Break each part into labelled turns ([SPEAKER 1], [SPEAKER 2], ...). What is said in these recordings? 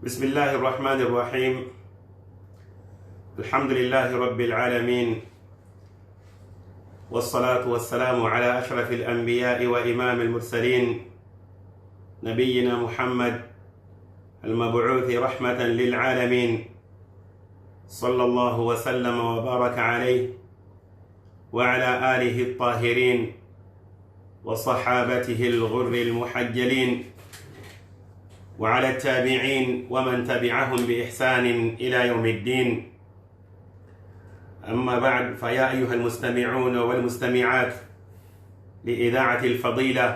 [SPEAKER 1] بسم الله الرحمن الرحيم. الحمد لله رب العالمين، والصلاة والسلام على أشرف الأنبياء وإمام المرسلين نبينا محمد المبعوث رحمة للعالمين، صلى الله وسلم وبارك عليه وعلى آله الطاهرين وصحابته الغر المحجلين وعلى التابعين ومن تبعهم بإحسان إلى يوم الدين. أما بعد، فيا أيها المستمعون والمستمعات لإذاعة الفضيلة،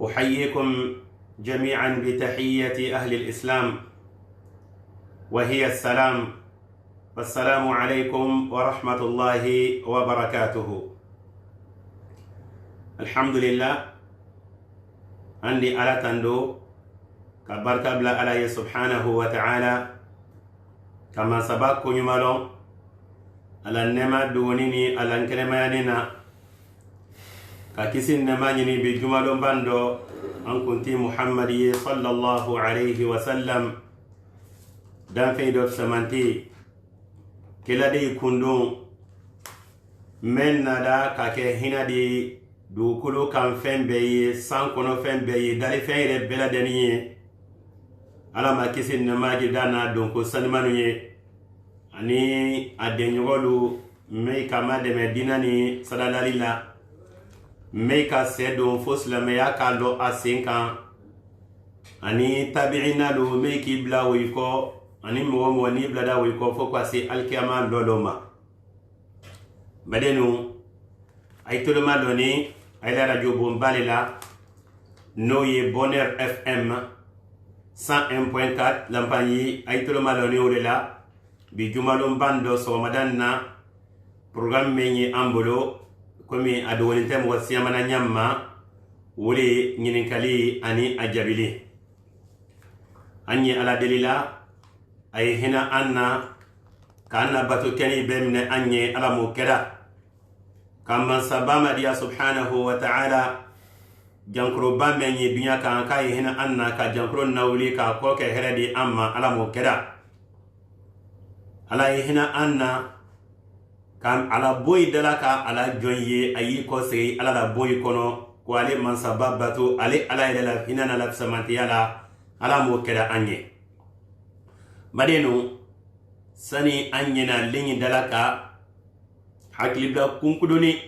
[SPEAKER 1] أحييكم جميعا بتحية أهل الإسلام، وهي السلام. والسلام عليكم ورحمة الله وبركاته. الحمد لله، andi ala tando ka barka bla ala ya subhanahu wa ta'ala kama sabako nyumalo ala nema duwonini ala nkelemanina ka kisin nema nyini bi jumalo bando an kunti muhammadi sallallahu alayhi wa sallam dan feydo samanti kila de kundun men nada ka ke hinadi dukulu kan fen beye san kono fen beye dali fen yere bela deniye ala ma kisin na maji dana don ko sanmanu ye ani adenyolu me kama de medina ni salalila me ka sedo fosla me yakalo asinkan ani tabi'ina lu me ki bla wiko ani mo ni bla da wiko fo kwasi alkiyama loloma badenu ay toloma doni ay la radio bombale la noye Bonheur FM 101.4 lampanyi ay tolo maloni olela bi jumalum bando so madanna programme menyi ambolo komi adoni tem wasiya mana nyamma wole nyininkali ani ajabili anyi ala delila ay hina anna kana batu keni bemne anyi ala mo keda kama sabama dia subhanahu wa ta'ala jankro bamenyi dunya kan kai hina anna ka jankro nawli ka ko ke heredi amma ala mo keda ala hina anna kan ala boy dalaka ala jonye ayi ko sey ala la boy kono ko ale man sababatu ale ala ila hina na la samanti ala mo keda anye madenu sani anye na linyi dalaka hakilibla kunkudoni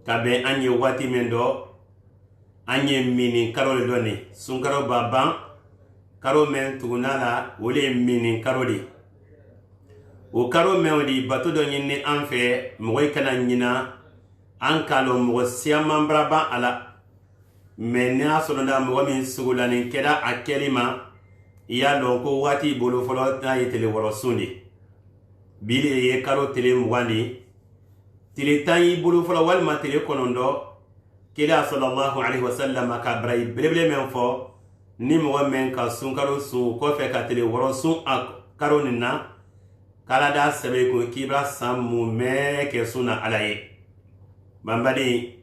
[SPEAKER 1] kabe anye wati mendo anye mini karole doni sunkaro baban karo men tunala wole mini karoli o karo men di bato do nyinni anfe moy kana nyina an kalo mo siyama braba ala mena sonda mo min sugulani keda akelima ya do ko wati bolo folo ta yetele woro sundi bile ye karo tele mwani tile tayi bulu fula walma tile konondo kila sallallahu alaihi wasallam ka bray bleble men fo ni mo men ka sunkaro su ko fe ka tile woro su ak karonina kala da sebe ko kibra sammu me ke suna alaye bambadi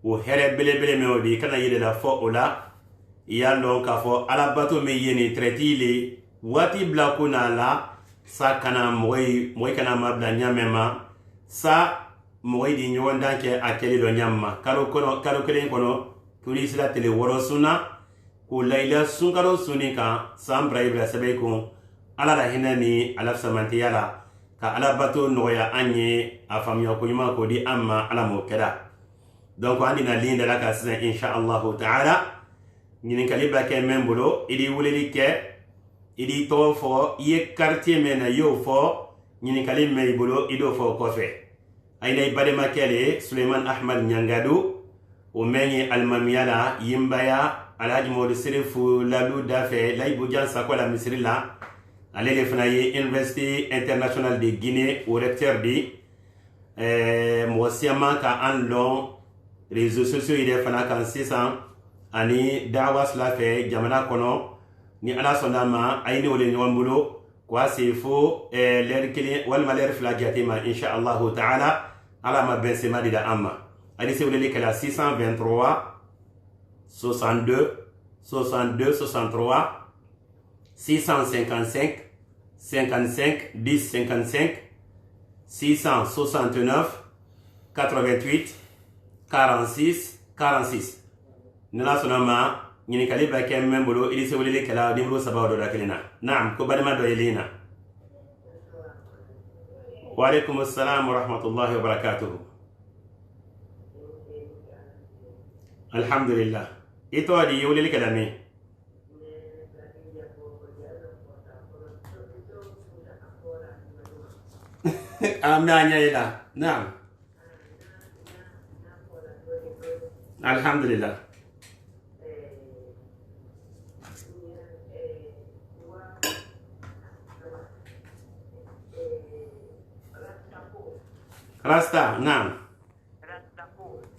[SPEAKER 1] o here bleble me odi kana yele la fo ola ya lon ka fo ala bato me yeni tretili wati blakuna la sa kana moy kana mabla nyamema sa moy di nyonda ke akeli do nyamma karo kelen kono tuli sila tele woro suna ko layla sunkaro sunika sambra ibra sebe ko ala da hinani ala samanti yala ka ala bato noya anye afamya ko nyuma ko di amma ala mo keda donc andi na linda la ka sa insha Allah ta'ala nyinin kaliba ke membulo idi wuleli ke idi to fo ye quartier mena yo fo nyinin kalim me bulo ido fo ko fe aynay bade makele Suleiman Ahmad Nyangadu o menye almamiyala yimbaya alhaji Modou Serifu lalu dafe laybu jansa ko la misrila alele fanaye University International de Guinée au recteur di mosiama ka an long réseaux sociaux ide fana kan 600 ani dawas la fe jamana kono ni ala sonama ayni wole nyombulo kwa sifo ler kili wal maler flagiatima insha Allah ta'ala ala ma bensema dida amma ali se wole kala 623 62 62 63 655 55 10 55 669 88 46 46 nila sonama ñini kali ba kem membolo ili se wolele kala dimro sabaw do dakilina naam ko badama do yelina wa alaykum assalam wa rahmatullahi wa barakatuh alhamdulillah ito adi wolele kala me amna ila naam alhamdulillah Rasta, naam.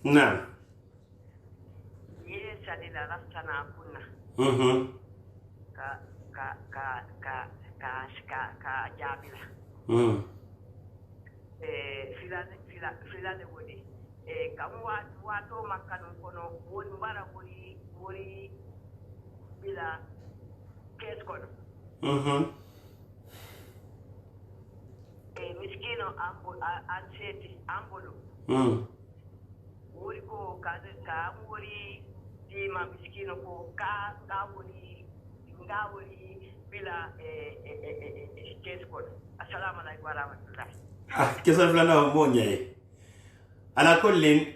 [SPEAKER 1] Naam.
[SPEAKER 2] Ye salila rasta na kunna. Ka jabila. Fila de wodi. Kamu wato makanu kono woni mbara woni bila kes kono. Miskino anseti ambolo wori ko ka wori dima miskino ko ka wori bila kesko. Assalamu alaikum wa rahmatullah.
[SPEAKER 1] Kesa fulana mo nyaye ala kullin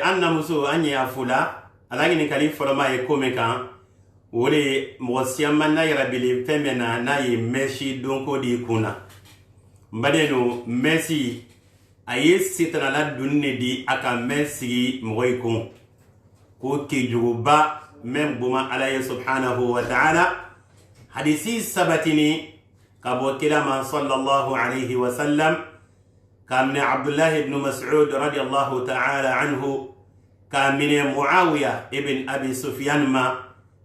[SPEAKER 1] anna muso anya afula alagi ni kali forma e komeka wori mo siyama na yarabili femena na yi meshi donko di kuna mbadeno Messi aye sitana la dunne di aka Messi moy ko ke juruba mem buma alayhi subhanahu wa ta'ala hadisi sabatini kabo kilama sallallahu alayhi wa sallam kamne Abdullah ibn Mas'ud radiyallahu ta'ala anhu kamne Muawiya ibn Abi Sufyan ma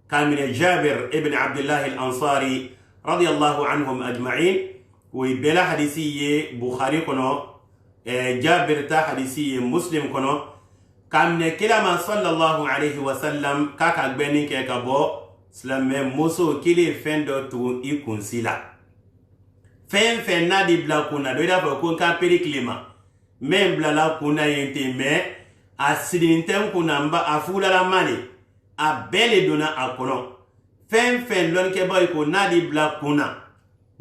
[SPEAKER 1] kamne Jabir ibn Abdullah al-Ansari radiyallahu anhum ajma'in ويبلا حديثي بخاري كنو جابر تا حديثي مسلم كنو كام نكلا صلى الله عليه وسلم كاكا بنين كيكابو سلام موسو كيلي فندو تو يكون سيلا فين نادي بلا كونا دويدا بكون كان بيري كليما مين بلا لا كونا ينتي مي أسيدنتم كونا مبا أفولا لا ماني أبالي دونا أكونو فين لون كيبا يكون نادي بلا كونا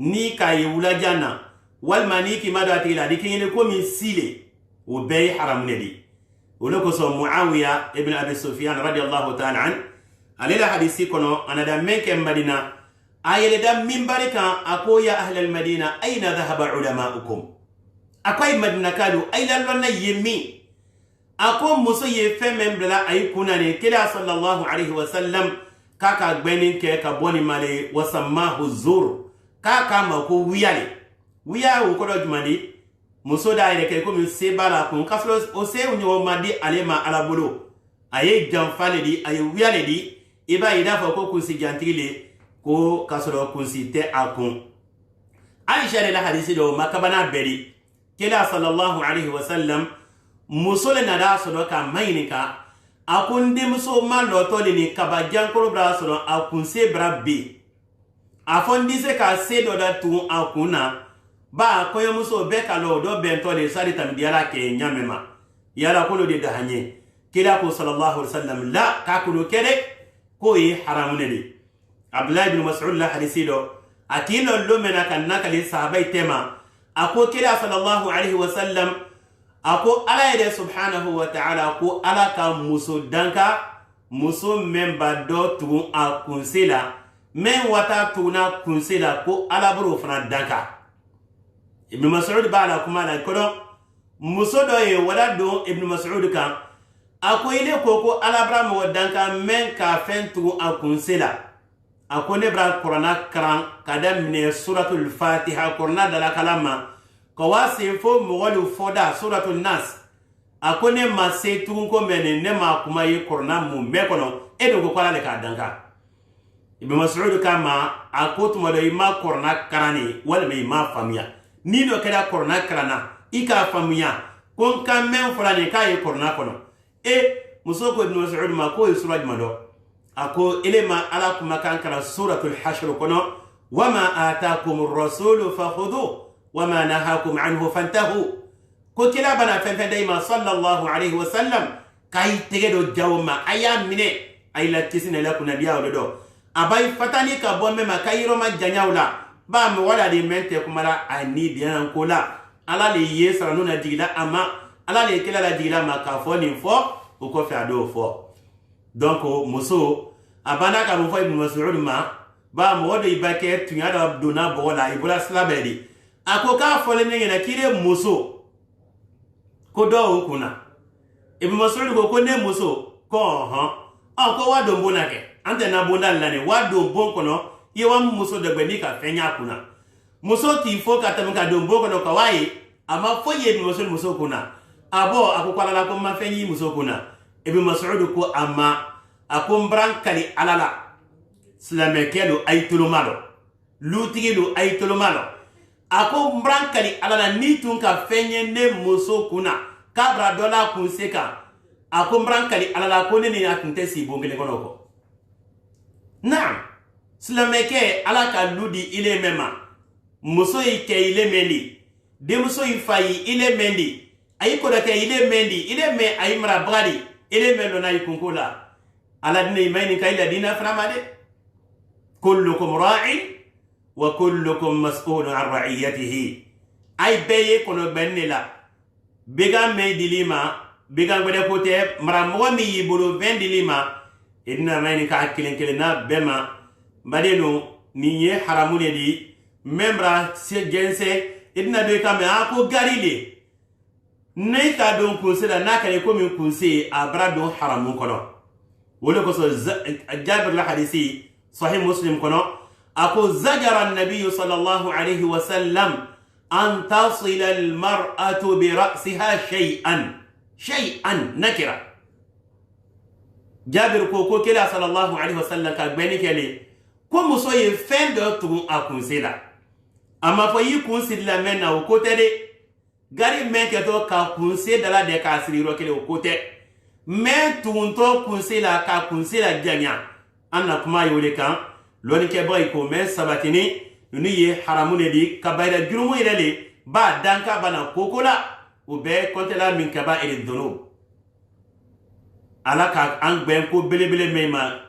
[SPEAKER 1] ni ka yewula janna walma ni ki madati la dikini ko min sile o bay haram nedi wala so Muawiya ibn Abi Sufyan radiyallahu ta'ala an alila hadisi kono anada menke Madina ayele da minbarika ako ya ahli al-Madina aina dhahaba ulamaukum akoy Madina kadu ayla lonna yemi ako muso ye femem bla ay kunane kila sallallahu alayhi wa sallam kaka gbenin ke ka boni male wasamahu zur kaka mako wiya wo kodo jumandi muso da ire ke ko mi se bala kun kaslo o se unyo madi alema alabolo aye jamfale di aye wiyale di iba ida fa ko kun si jantile ko kasro kun si te akun Aisha la hadisi do makabana beri kila sallallahu alaihi wasallam muso le nada so do ka mainika akun de muso malo to ni kabajan ko bra so akun se brabi afondise ka sedo da tu akuna ba ko muso be ka lo do bento de sari tamdiala ke nyamema yala ko de dahanye kila ko sallallahu alaihi wasallam la ka ko kede ko yi haramune di Abdullah ibn Mas'ud la hadisido akilo lo mena kan nakali sahabai tema ako kila sallallahu alaihi wasallam ako ala ide subhanahu wa ta'ala ko ala ka muso danka muso memba do tu akunsila men wata tuna kunsila ko alaburo fana danka Ibn Mas'ud bala kuma la kodo muso do ye wala do Ibn Mas'ud kan ako ile koko alabra mo danka men ka fentu akunsila ako ne bra Qur'ana karan kadam ne suratul Fatiha Qur'ana dala kalama ko wasi fo mogolu foda suratul Nas ako ne masetu ko men ne ma kuma ye Qur'ana mu mekono edo ko kala le ka danka Ibn Mas'ud kama akotu mado ima korna karani wala me ima famia ni do keda korna karana ika famia kon kan men fulani kai korna kono e musoko Ibn Mas'ud ma ko suraj mado ako ilema ala kuma kan kala suratul hashr kono wama ataakumur rasulu fakhudhu wama nahakum anhu fantahu ko kila bana fen fen dayma sallallahu alayhi wa sallam kay tege do jawma aya mine ay la tisine la kuna biya do abay fatani ka bombe ma kayro ma janyawla ba mo wala di mente kumala ani biyan kola ala le yesra nuna digila ama ala le kila la digila ma ka fo ni fo o ko fa do fo donc muso abana ka mo fo ibn mas'ud ma ba mo do ibake tunya da dona bola ibula slabedi ako ka fo le ngena kire muso ko do kuna ibn mas'ud ko ne muso ko ko wa do mbona ke ante na bonda lane wa do bon kono ye wa muso de beni ka fenya kuna muso ti fo ka tam ka do bon kono ka wai ama fo ye ibn mas'ud muso kuna abo akokwala la ko ma fenyi muso kuna ibn mas'ud ko ama akombran kali alala slamekelo ay tulumalo lutigelo ay tulumalo akombran kali alala ni tun ka fenye ne muso kuna kabra dola kunseka akombran kali alala ko ne ni akunte si bongele kono ko naam slameke ala ka ludi ile mema muso ike ile mendi de muso ifayi ile mendi ay ko da ke ile mendi ile me ay mara bradi ile melo na ikunkula ala dina mayni kayla dina framade kullukum ra'in wa kullukum mas'ulun an ra'iyatihi ay beye kono bennela bega me dilima bega ngode kote mara mo mi yibulu ben dilima idna mayni ka kilen na bema badeno niye haramune di membra se gense idna de kame ako garile ne ka don kunsela na kale ko min kunse abrado haramun kono wala ko so jabir la hadisi sahih muslim kono ako zajara an-nabiy sallallahu alayhi wa sallam an tasila al-mar'atu bi ra'siha shay'an nakira jabir ko kila sallallahu alayhi wa sallam ka beni kele ko muso ye fen do tun akunsela ama fo yi kunsila mena o ko tede gari meke to ka kunse dala de ka siriro kele o kote men tunto kunse la ka kunse la janya anna kuma yole kan loni ke boy ko men sabatini ni ye haramune di kabaira jurumu irele ba danka bana kokola o be kontela min kaba ila dhunub ala ka an ben ko belebele mema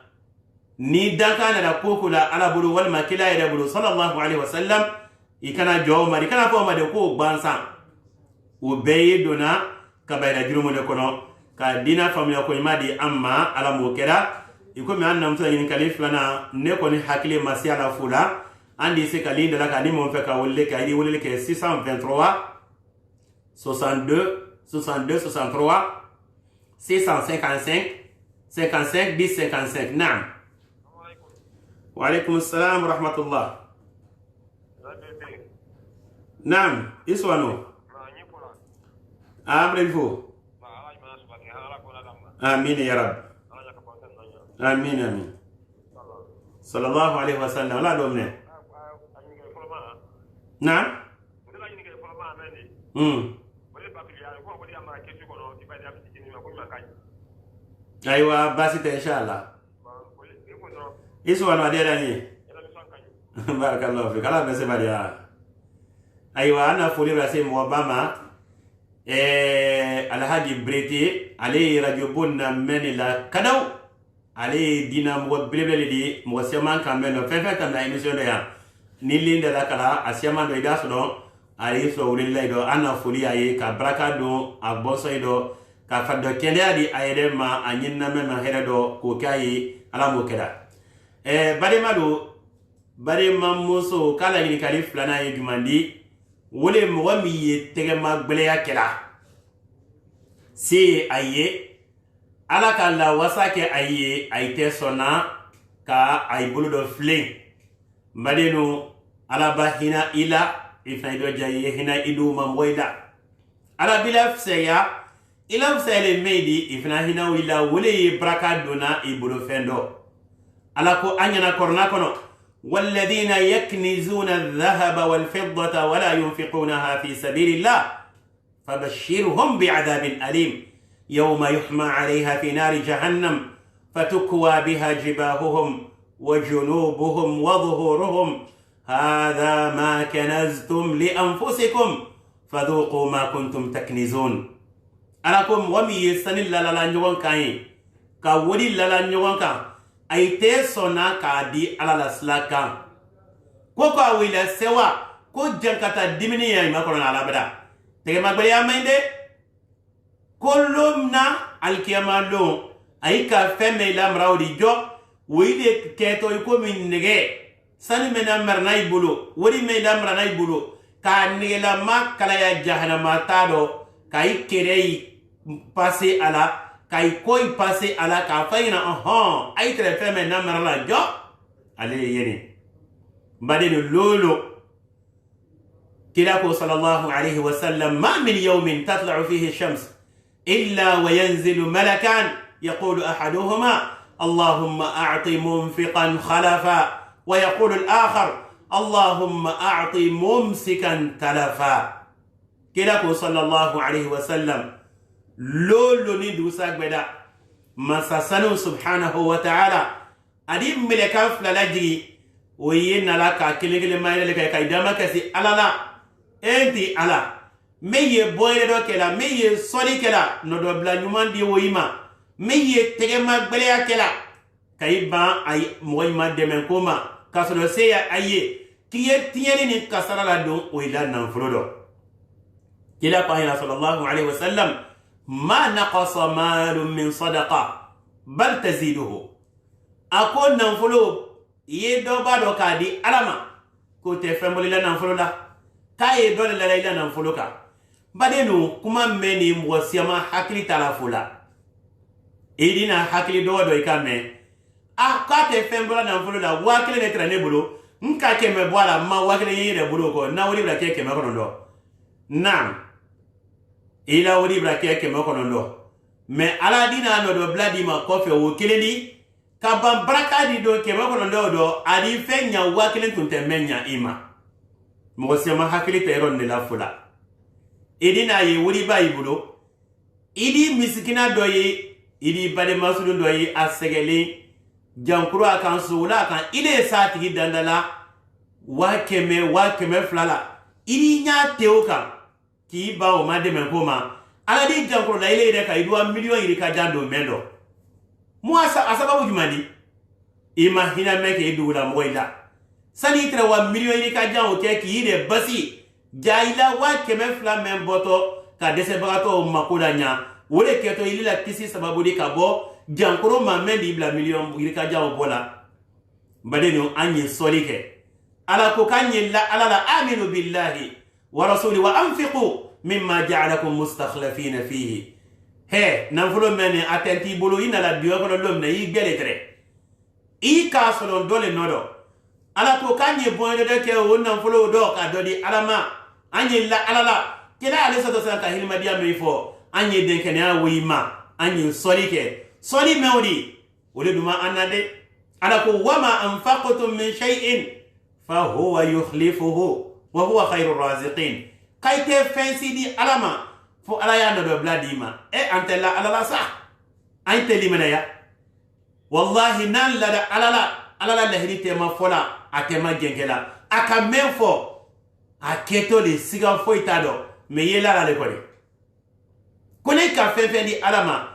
[SPEAKER 1] ni danka na da kokola ala bulu wal makila ila bulu sallallahu alaihi wasallam ikana jo mari kana ko ma de ko bansan o beye dona kabaira jurumu de kono ka dina famya ko imadi amma ala mo kera iko mi anna mtu yin kalif lana ne ko ni hakile masiala fula andi se kalinde la ka ni mo fe ka wolle ka ni wolle ke 623 62 63 655 55 10 55 naam wa alaykum assalam wa rahmatullah naam iswano amre fo amin ya rab amin sallallahu alaihi wasallam la domne naam aywa basita inshallah isu wana adera ni barakallahu fi kala bese badia aywa ana fuli rasim Obama alhaji brete ale radio bonna menila kadaw ale dina mo blebele di mo seman kameno fefe tam na emission de ya ni linde la kala asiama do ida so ale so wulila do ana fuli aye ka braka do aboso do ka faddo kende adi ayede ma anyinna men hera do ko kai ala mo keda bare mamuso kala ni kalif plana ye jumandi wole mo mi ye tege magbele ya kela si aye ala ka la wasake aye aite sona ka ay bulu do fling badeno ala bahina ila ifaido jaye hina idu mamboida ala bila fseya ila fsele meidi ifna hina wila wole braka dona ibulu fendo ala ko anyana korna kono والذين يكنزون الذهب والفضة ولا ينفقونها في سبيل الله فبشرهم بعذاب أليم يوم يحمى عليها في نار جهنم فتكوى بها جباههم وجنوبهم وظهورهم هذا ما كنزتم لأنفسكم فذوقوا ما كنتم تكنزون أراكم ومي سنين لا نيوان كاين كولي لا نيوان كان أي تسونا كادي على السلاكان كوكا ويلا سوا كو جنكتا ديميني ما كورونا على بدا تيجي ما بلي أمينده كلنا الكيما لون أي كافة لا مراودي جو ويدي كيتو يكون من نجى sani mena marna ibulu wori mena marna ibulu ka nigela ma kala ya jahannama tado kai kerei passer ala kai koi passer ala ka fayna ay tre fe mena marna jo ale yeni badenu lolo kilako sallallahu alayhi wa sallam ma min yawmin tatla'u fihi ash-shams illa wa yanzilu malakan yaqulu ahaduhuma اللهم أعط منفقا خلفا ويقول الآخر اللهم أعط ممسكا تلفا كلاكو صلى الله عليه وسلم لولو ندو ساقبدا مساسنو سبحانه وتعالى أديم ملكاف للاجي وينا لك كلي ما يلك كايداما كسي ألا لا أنتي ألا مي بوير دو كلا مي صلي كلا ندو بلا نمان دي ويما مي تجمع بليا كلا كايبا أي مويما دمنكوما kasoro seya aye kiye tiyeni ni kasara la don o ila nan frodo kila pa ila sallallahu alaihi wasallam ma naqasa malun min sadaqa bal taziduhu akon nan folo ye do ba do ka di alama ko te femboli la nan folo la kaye do la ila nan folo ka badenu kuma meni mwasiama hakli tala fula edina hakli do do ikame ka te fembra na mfulu da wakile ne trane bulu nka keme bwala ma wakile yire bulu ko na wuri bra keke me kono ndo nam ila wuri bra keke me kono ndo me ala dina no do bladi ma kofe wo kiledi ka ban braka di do ke me kono ndo do adi fenya wakile tunte menya ima mo se ma hakili te ron de la fula edina yi wuri ba ibulo idi misikina do yi idi bade masudu do yi asegeli jankuru akan sula kan ile satigi dandala wa keme flala ili nya teuka ki ba o made men koma ala di jankuru la ile de ka idwa million iri ka jando mendo muasa asababu jumani imagina meke idula moila sani tre wa million iri ka jando ke ki ide basi jaila wa keme fla men boto ka dese bagato makuda nya wole keto ilila kisi sababu di kabo jankoro ma mendi bla million irika jawo bola badeno anye solike ala ko kanye la ala la aminu billahi wa rasuli wa anfiqu mimma ja'alakum mustakhlifina fihi he nan fulo mene atenti bolo ina la biyo ko lom na yi geletre i ka solo dole nodo ala ko kanye boyde de ke wonnan fulo do ka dodi alama anye la ala la kila ale soto sa ka hilma dia me fo anye den kenya wima anye solike soli mewdi wole duma anade ala ko wama anfaqtum min shay'in fa huwa yukhlifuhu wa huwa khairur raziqin kayte fensi di alama fo ala ya do bladima antella alala sa anteli menaya wallahi nan la da alala lahirite ma fola atema jengela aka menfo aketo le siga foitado me yela la le kole kone ka fefe di alama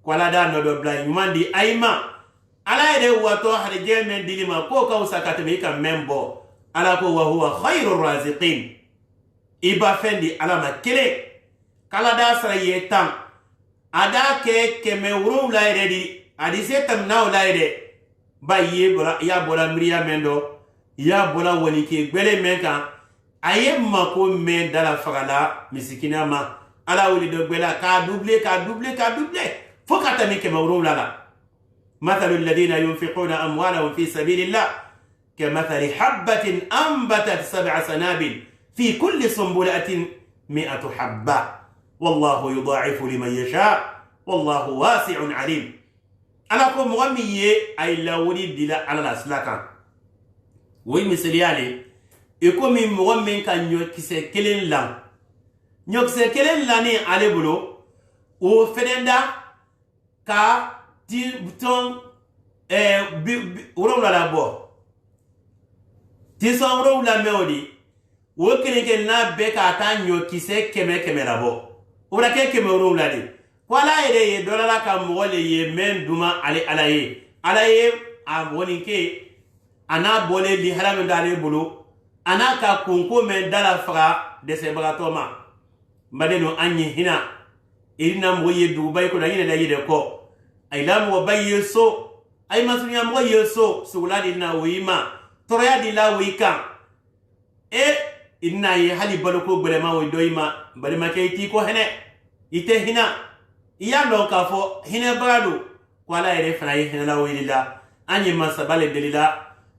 [SPEAKER 1] kwala da no do bla yumandi aima ala ede wato harje men dilima ko ka usakate me ka membo ala ko wa huwa khairur raziqin iba fendi alama kile kala da sara yetam ada ke keme wuru la ede di adi setam na la ede baye bola ya bola mriya mendo ya bola woni ke gbele menka ayemma ko men dala fagala misikina ma ala wuli do gbela ka double فقط منك مورو لنا مثل الذين ينفقون أموالهم في سبيل الله كمثل حبة أنبتت 7 سنابل في كل سنبلة 100 حبة والله يضاعف لمن يشاء والله واسع عليم أنا مغمية أي لوري دلا على الأسلاكا ومثليالي يكون من مغمين كان يكسي كلين لان يكسي كلين لاني علي بلو وفرندا ka ti buton wolowula la bo tison wolowula meodi wo kelen na be ka ta nyo kise keme la bo ora ke keme wolowula di wala ye dolala ka mogole ye men duma alaye a woni ke ana bole li halamen dale bulu ana ka kunko men dala faga de se bagatoma madeno anyi hina irina moye dubai ko danyine da yide ko ay lam wo baye so ay masunya moye so suladi na wima toroya di la wika inna ye hali baloko gbelema wo doima balema ke ti ko hene ite hina iya lon ka fo hina bagadu wala ere fana ye hina la wilila anyi masabale delila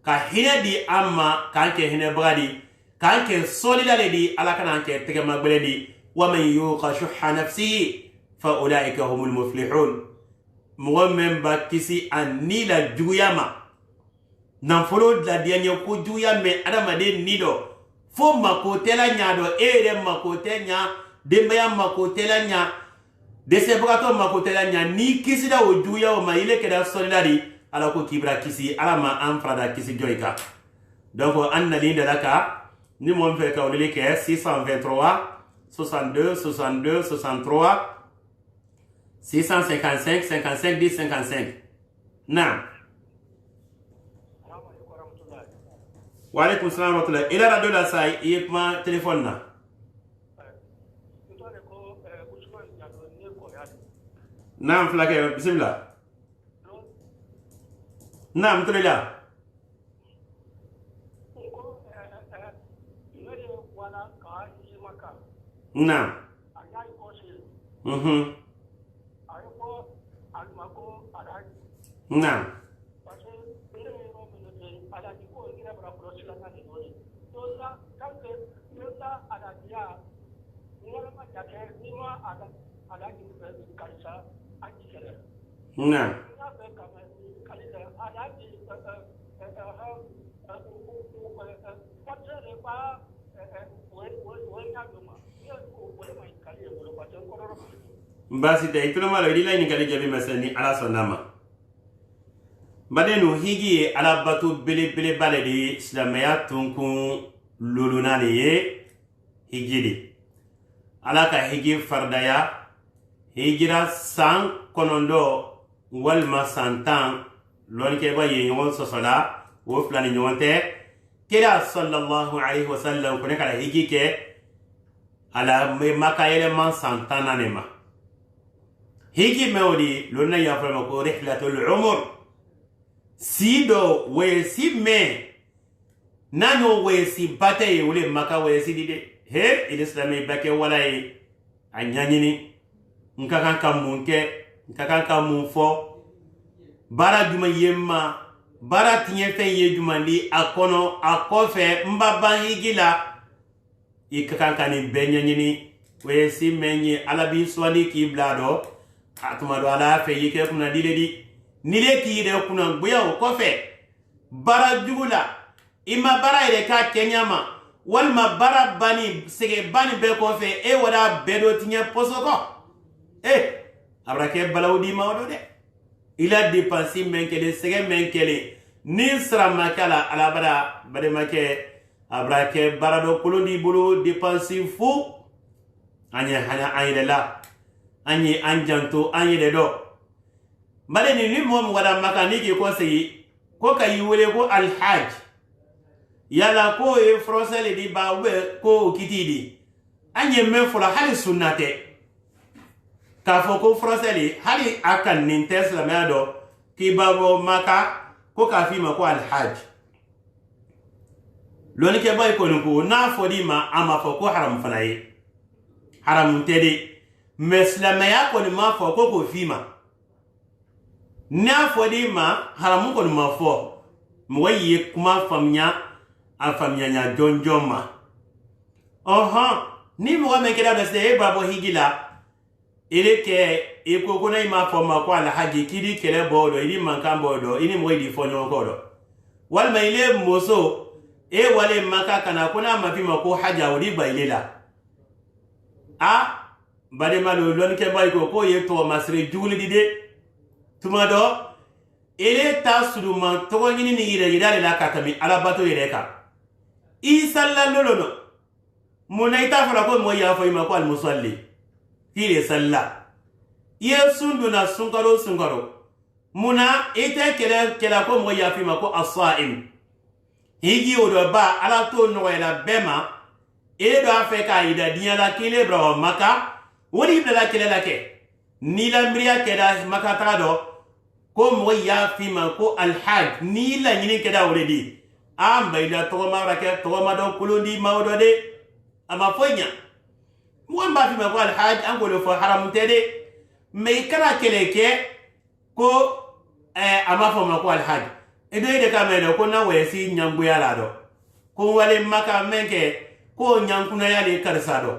[SPEAKER 1] ka hina di amma kanke hina bagadi kanke solila le di ala kana ke tege magbele di wa man yuqa shuhha nafsihi fa ulaika humul muflihun mu'min ba kisi anila juyama nan folo la dianya ko juyame adama de nido fo makotela nyado ere makotenya dembaya makotela nya dese bugato makotela nya ni kisi da ojuya o maile keda solidari ala ko kibra kisi ala ma amfrada kisi joika donc anna linda laka ni mon fe ka olele ke 623 62 62 63 655 55 10 55 na wa alaikum salam wa rahmatullah ila radio la sai yekma telephone na naam flake bismillah naam tulila naam naam naam basi da ituna malo idila ni kali jabi masani ala sonama badenu higi ala batu bele baledi islamaya tunkun lulunani ye higidi ala ka higi fardaya higira san konondo walma santan lonke ba ye nyon sosola wo flani nyonte kira sallallahu alaihi wasallam kone kala higi ke ala me makayele man santana nema higi mewdi lonna ya fama ko rihlatul umr sido we si me nano we si bataye wule maka we si dide he islami bake wala yi anyanyini nkakan ka mun fo bara juma yemma bara tinye fe ye jumandi akono akofe mbaba higila ikakan kani benyanyini we si menye alabi swali ki blado atuma do ala fe yike kuna diledi nile ki de kuna gbuya o kofe bara jugula ima bara ire ka kenyama walma bara bani sege bani be kofe e wada bedo tinye posoko abrake balawdi mawdo de ila dépenser menkele sege menkele ni sra makala ala bada bade make abrake barado kolondi bulu dépenser fu anya hana ayela anyi anjanto anyele do bale ni mom wada makaniki ko sey ko kay wele ko al hajj yala ko e frosele di bawe ko kitidi anye men fula hali sunnate ka fo ko froseli hali akan nin tesla meado ki babo maka ko ka fi ma ko al hajj loni ke bay ko ko na fo di ma ama fo ko haram fanaye haram tede meslama ya ko ni ma fo ko fi ma na fo di ma haram ko ni ma fo mo wayi kuma famnya a famnya nya jonjoma ni mo me keda da se babo higila ile ke iko kuna ima foma kwa la haji kidi kele bodo ili mankan bodo ini mwidi fonyo kodo walma ile moso wale maka kana kuna mapima ko haja udi ba ile la bade malo lon ke bay ko ye to masre juli dide tumado ele ta suduma togo nyini ni yire yidale la katami ala bato yireka isalla lolono muna ita fara ko mo ya fa ima ko al musalli tire salla ye sunduna sunkaro muna ite kela ko mo ya fi ma ko as-sa'im higi odo ba ala to no ela bema ele do afeka ida diala kile bro maka woni bla kile la ke ni la mriya keda maka tado ko mo ya fi ma ko al-hajj ni la nyini keda already amba ida to ma rake to ma do kulundi mawdo de ama fonya mo mba fi ma ko al-hajj an ko do fo haram tede me kala keleke ko ama fo ma ko al-hajj edo ide ka me ko na wesi nyambu ya lado ko wale maka menke ko nyankuna ya le karsado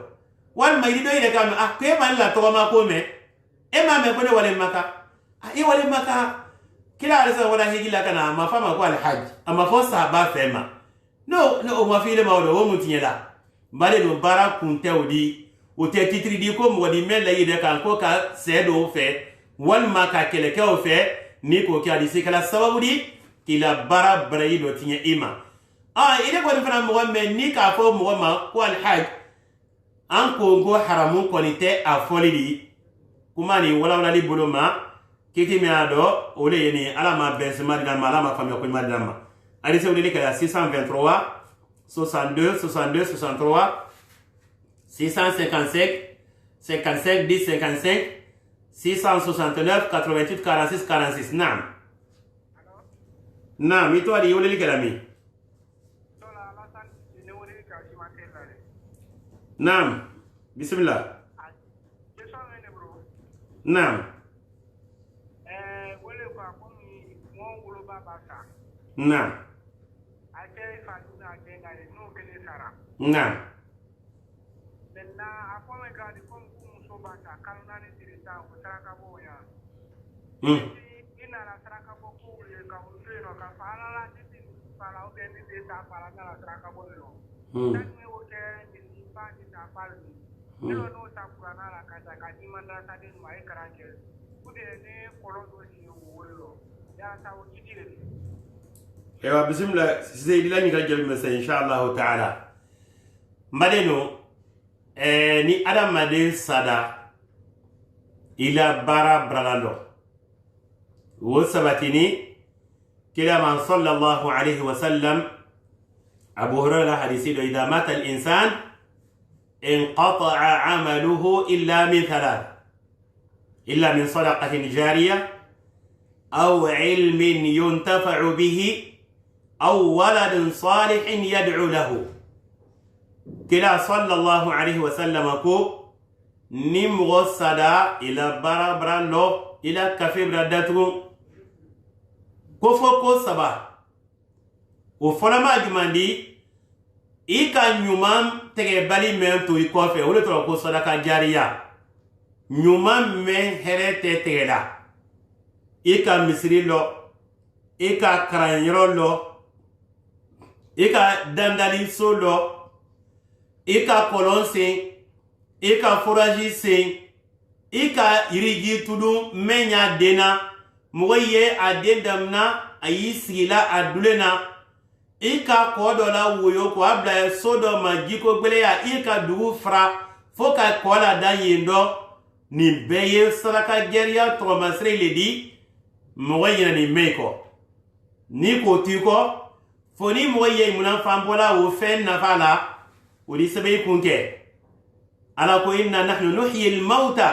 [SPEAKER 1] wal mai do ide ka me ko ma la to ma ko me e ma me ko ne wale maka e wale maka kila alisa wala higila kana ma fama ko al-hajj ama fo sahaba fema no o ma fi le ma do o mutinyela bale do bara kunte odi o te titri di ko mo di mel la ide kan ko ka sedo fe wal maka kele ke o fe ni ko ki hadisi kala sababu di kila bara barayi do tinye ima ide ko fana mo me ni ka fo mo ma ko al-hajj an ko go haramu ko ni te a folidi kuma ni wala li bolo ma kiti mi ado ole yeni ala ma bensema dina ma ala ma famia ko ma dina ma hadisi o le kala 623 62 62 63 655 55 10 55 669 88 46 46 نعم نعم يتو علي يولي كلامي نعم بسم الله نعم نعم نعم ewa bismillah seydi lañi ka jël message inshallah taala madeno ni adam made sada ila bara bralando wo sabatini kila man sallallahu alayhi wa sallam abu hurairah hadisi do idha mata al insan inqata'a amaluhu illa min thalath illa min sadaqatin jariyah aw ilmin yuntafa'u bihi أو ولد صالح يدعو له كلا صلى الله عليه وسلم كو نمغ الصدا إلى برا لو إلى كفي برداتو كفو كو سبا وفلما جماندي إيكا نيومان تغيبالي مينتو يكوفي ولتو كو صدقة جارية نيومان من هرتي تغيلا إيكا مصري لو إيكا كرانيرو لو ika dandali solo ika kolonse ika foragise ika irigi tudu menya dena moye adendamna ayisigila adulena ika kodola woyo ko abla sodo majiko gbele ya ika dugu fra foka kola da yendo ni beye saraka geria tromasre ledi moye ni meko ni ko tiko foni moye munan fambola wo fen nafala wodi sabay kunke ala ko inna nahnu nuhyi al mauta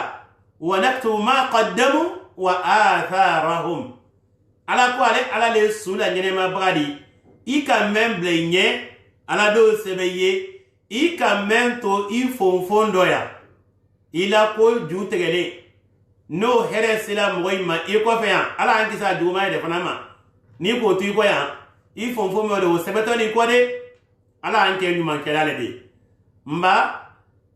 [SPEAKER 1] wa naktubu ma qaddamu wa atharahum ala ko ala le sula nyene ma bradi ika memble nye ala do sebeye ika mento ifonfondo ya ila ko jutegele no here sila moy ma iko fe ala antisa duma de fanama ni ko tu ko ya ifon fo mo de sebeto ni ko de ala anke ni man kelale de mba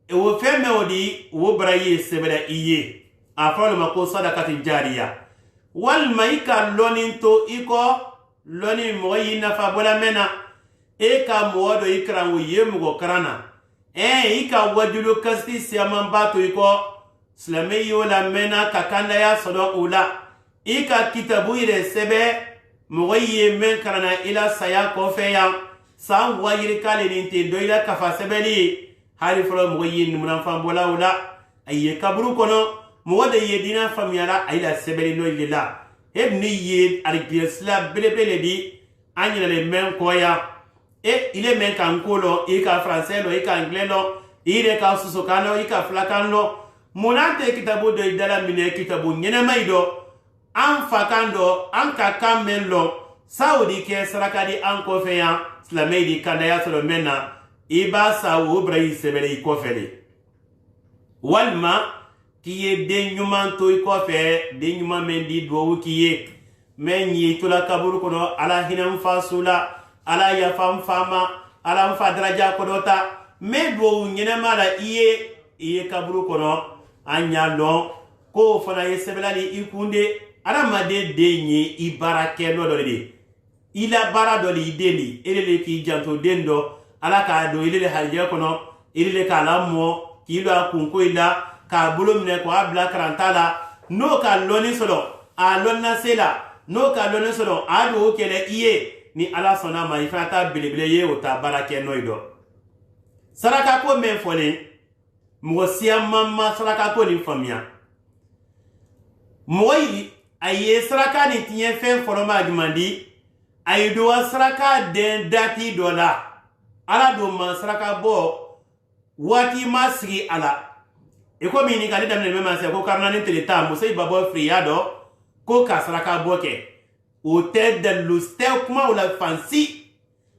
[SPEAKER 1] e wo femme odi wo brayi sebeda iye afalo mako sadaqatin jariya wal maika loninto iko loni moyi nafa bola mena e ka modo ikran wo yemugo krana ika wajulu kasti siamambato iko slame yo la mena kakanda ya sodo ula ika kitabu ire sebe moye men karana ila saya kofeya san wayir kale ninte doila kafa sebeli hari folo moye numunan fambola wala aye kaburu kono moda yedina famiyala ayla sebeli no lila hebni yed arbiesla belebele di anyina le men koya ile men kan kolo ika français lo ika anglais lo ire ka susukano ika flakano munante kitabu do idala mine kitabu nyene maido an fakando an ka kamen lo saudi ke sarakadi an kofeya slamedi kandaya solo menna iba sawu brai sebele ikofele walma kiye de nyuman to ikofe de nyuman mendi do kiye menyi tula kaburu kono ala hinam fasula ala ya fam fama ala fa daraja kodota me do nyene mala iye kaburu kono anya lo ko fana yesebelali ikunde ala made denye ibara keno do de ila bara do li deli elele ki janto dendo ala ka do elele halje kono elele ka lamo ki lo akunko ila ka bulumne ko abla karantala no ka loni solo a lonna sela no ka loni solo a do kele iye ni ala sona ma ifata bilebile ye o ta bara keno ido saraka ko men fole mo siya mamma saraka ko ni famia moyi aye saraka ni tiye fen foroma jumandi aye do saraka den dati dola ala do man saraka bo wati masri ala e ko mi ni kali damne mema se ko karna ni teleta mo sey babo friado ko ka saraka boke o te de luste kuma wala fancy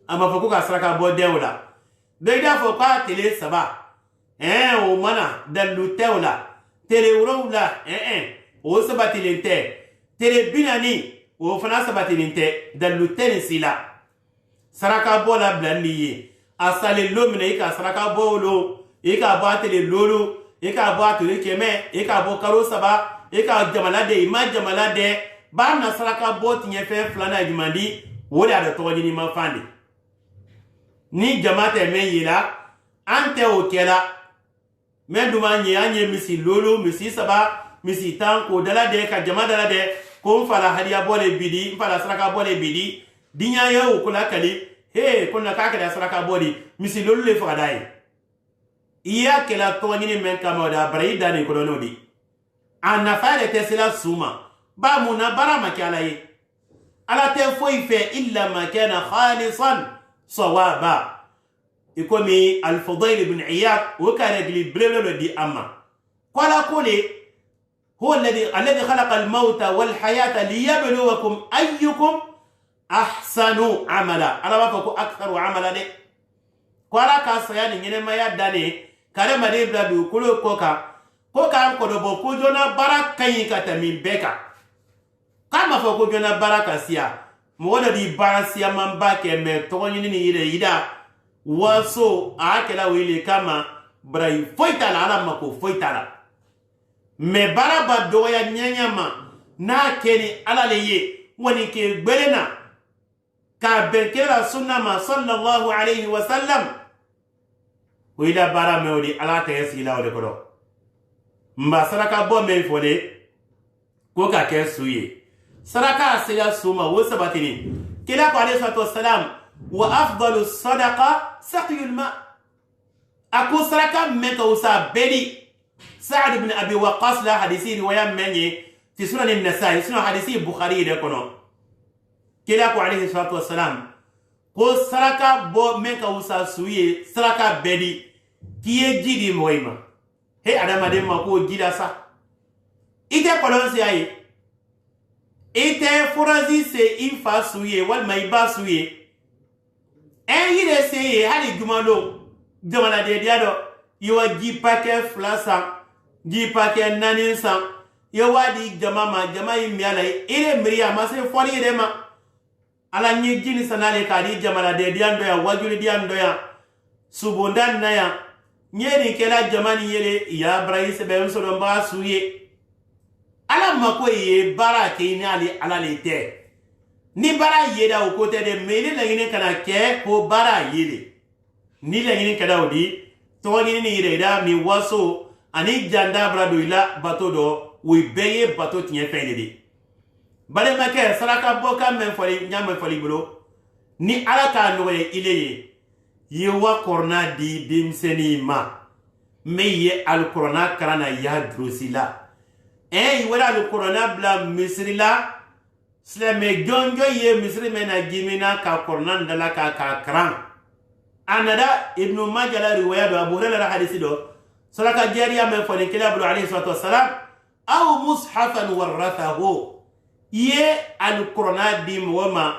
[SPEAKER 1] ama fo ko ka saraka bo de wala be da fo ka tele saba o mana de lute wala tele wala o sabatilente tere binani o fana sabatilente daluteni sila saraka bola blandi asale lomine ika saraka bolo ika batele lolo ika batele keme ika bo karo saba ika jamalade ima jamalade bana saraka boti nyefe flana jumandi woda da tojini mafandi ni jamate menyila ante o kela menduma anye misi lolo misi saba misi tan ko dala de ka jama dala de ko fala hadiya bole bidi fala saraka bole bidi dinya yo kula kali ko na ka da saraka bodi misi lolu le fa dai iya kela to ngini men kama da braida ni ko no di anna fale tesila suma ba muna bara makala yi ala te foi fe illa ma kana khalisan sawaba ikomi al-Fudayl ibn Iyad wa kana gli blelo di amma qala kuli هو الذي خلق الموت والحياة ليبلوكم أيكم أحسن عملا أنا بفكو أكثر عملا دي كوالا كاسياني نينما يداني كارما دي بلادو كلو كوكا أنكو دوبو كوجونا بارا كيكا تمين بيكا كما فكو جونا بارا كاسيا مولا دي بارا سيا من باكي متوني نيني يدا واسو آكلا ويلي كما براي فويتالا على مكو فويتالا me baraba doya nyanyama na keni alale ye woni ke gbelena ka benkera sunna ma sallallahu alayhi wa sallam wida bara mewdi ala ta yasila wala kodo mba saraka bo me fole ko ka ke suye saraka sila suma wo sabatini kila ko alayhi salatu wassalam wa afdalu sadaqa saqyul ma aku saraka me ka usa bedi سعد بن أبي وقاص لا حديثي رواية مني في سنن النسائي سنن حديثي البخاري ده كنو كلاكو عليه الصلاة والسلام ko saraka bo meka usa suye saraka bedi kiye jidi moima he adama de mako jida sa ite kolonsi ayi ite furazi se ifa suye wal maiba suye yire se hali jumalo jamana de diado yiwa jipake flasa jipake naninsa yawadi jamama jamai miala ile mriya mase fori ile ma ala nyi jini sanale kadi jamana de diando ya wajuli diando ya subundan na ya nyeri kela jamani yele ya braise be so do ba suye ala mako ye bara ke ni ali ala lete ni bara yeda o kote de mele la ngine kana ke ko bara yele ni la ngine kada odi to ngine ni reda ni waso ani janda brado ila bato do we beye bato tinye fele de bale make saraka boka men foli nyama foli bulo ni ala ka no ye ile ye wa korna di dimseni ma meye al korna karana ya drusila wala al korna bla misrila slame jonjo ye misri mena gimina ka korna ndala ka kran anada ibnu majala riwaya do abu hurairah hadisi do saraka jariya men foli kila abdul alayhi salatu wassalam aw mushafan warathahu ye al korna di wama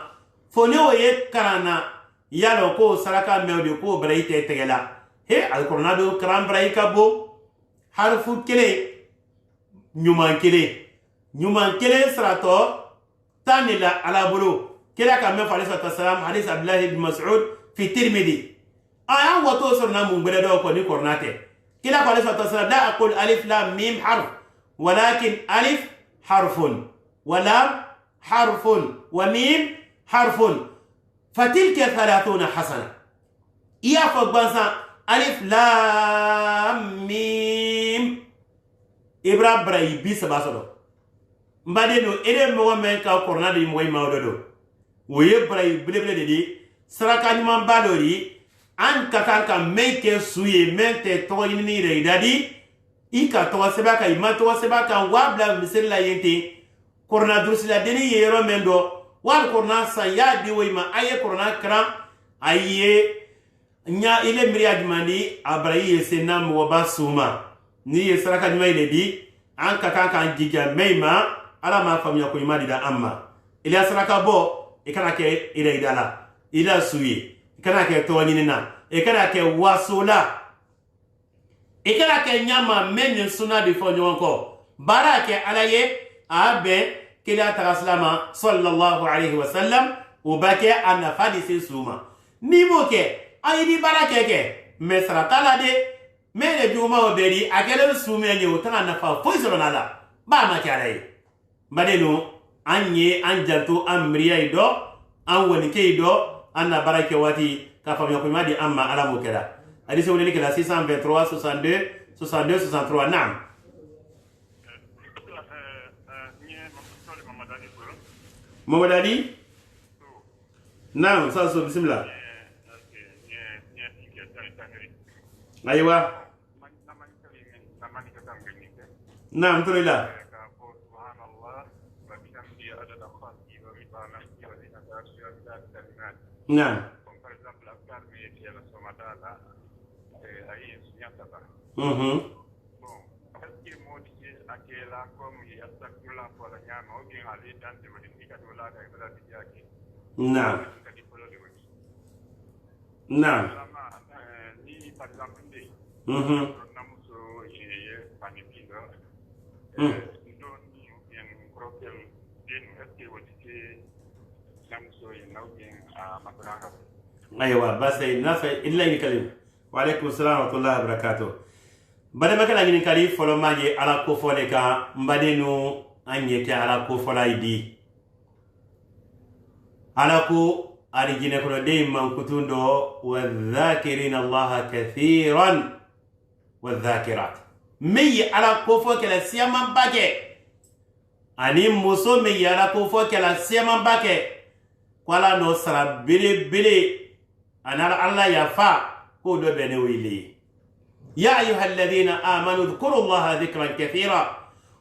[SPEAKER 1] foni o ye karana yalo ko saraka mewde ko braite tegela he al korna do kran braika bo harfu kele nyuman kele sarato tanila ala bulu kila ka me fali sallallahu alaihi hadith abdullah ibn mas'ud fi tirmidhi aya wato sorna mun bere do ko ni kornate kila fali sallallahu alaihi la aqul alif lam mim harf walakin alif harfun wa lam harfun wa mim harfun fatilka 30 hasana iya fogbansa alif lam mim ibra brai bisaba sodo mbade no ede mo men ka korna de moy mawdodo woye brai bleble de saraka ni man balori an kakanka meke suye mente to ni re dadi ika to sebaka ima to sebaka wabla misella yente korna drusila deni yero mendo wal korna sa ya di woyma aye korna kran aye nya ile miriya jumani abrayi senam wa basuma ni ye saraka ni mayle di an kakanka jija meima ala ma famya ko imadi da amma ila saraka bo ikana ke ila idala ila suyi ikana ke to nyina ikana ke wasula ikana ke nyama men suna di fonyo ko barake alaye abe kila taraslama sallallahu alaihi wasallam ubake anna fadisi suma ni moke ayidi barake ke mesrata la de mele juma oberi akele sume nye utana nafa foisoro nala ba ma kyalai badenu anye anjantu amriya ido an woni ke ido anna barake wati ka famyo ko madi amma ala mukela hadisi woni kala 623 62 62 63 naam Momadali naam sasa bismillah aywa naam tulila naam naam naam aywa basay nafa illa ni kalim wa alaykum assalam wa rahmatullahi wa barakatuh bade makala ni kali folo maje ala ko fole ka mbadenu anye ke ala ko fola idi ala ko arijine ko de man kutundo wa dhakirina allah kathiran wa dhakirat mi ala ko fo ke la siyama bake ani muso mi ala ko fo ke la siyama bake kwala no sara bile anara Allah yafa ko do bene wili ya ayyuhalladhina amanu dhkurullaha dhikran kathira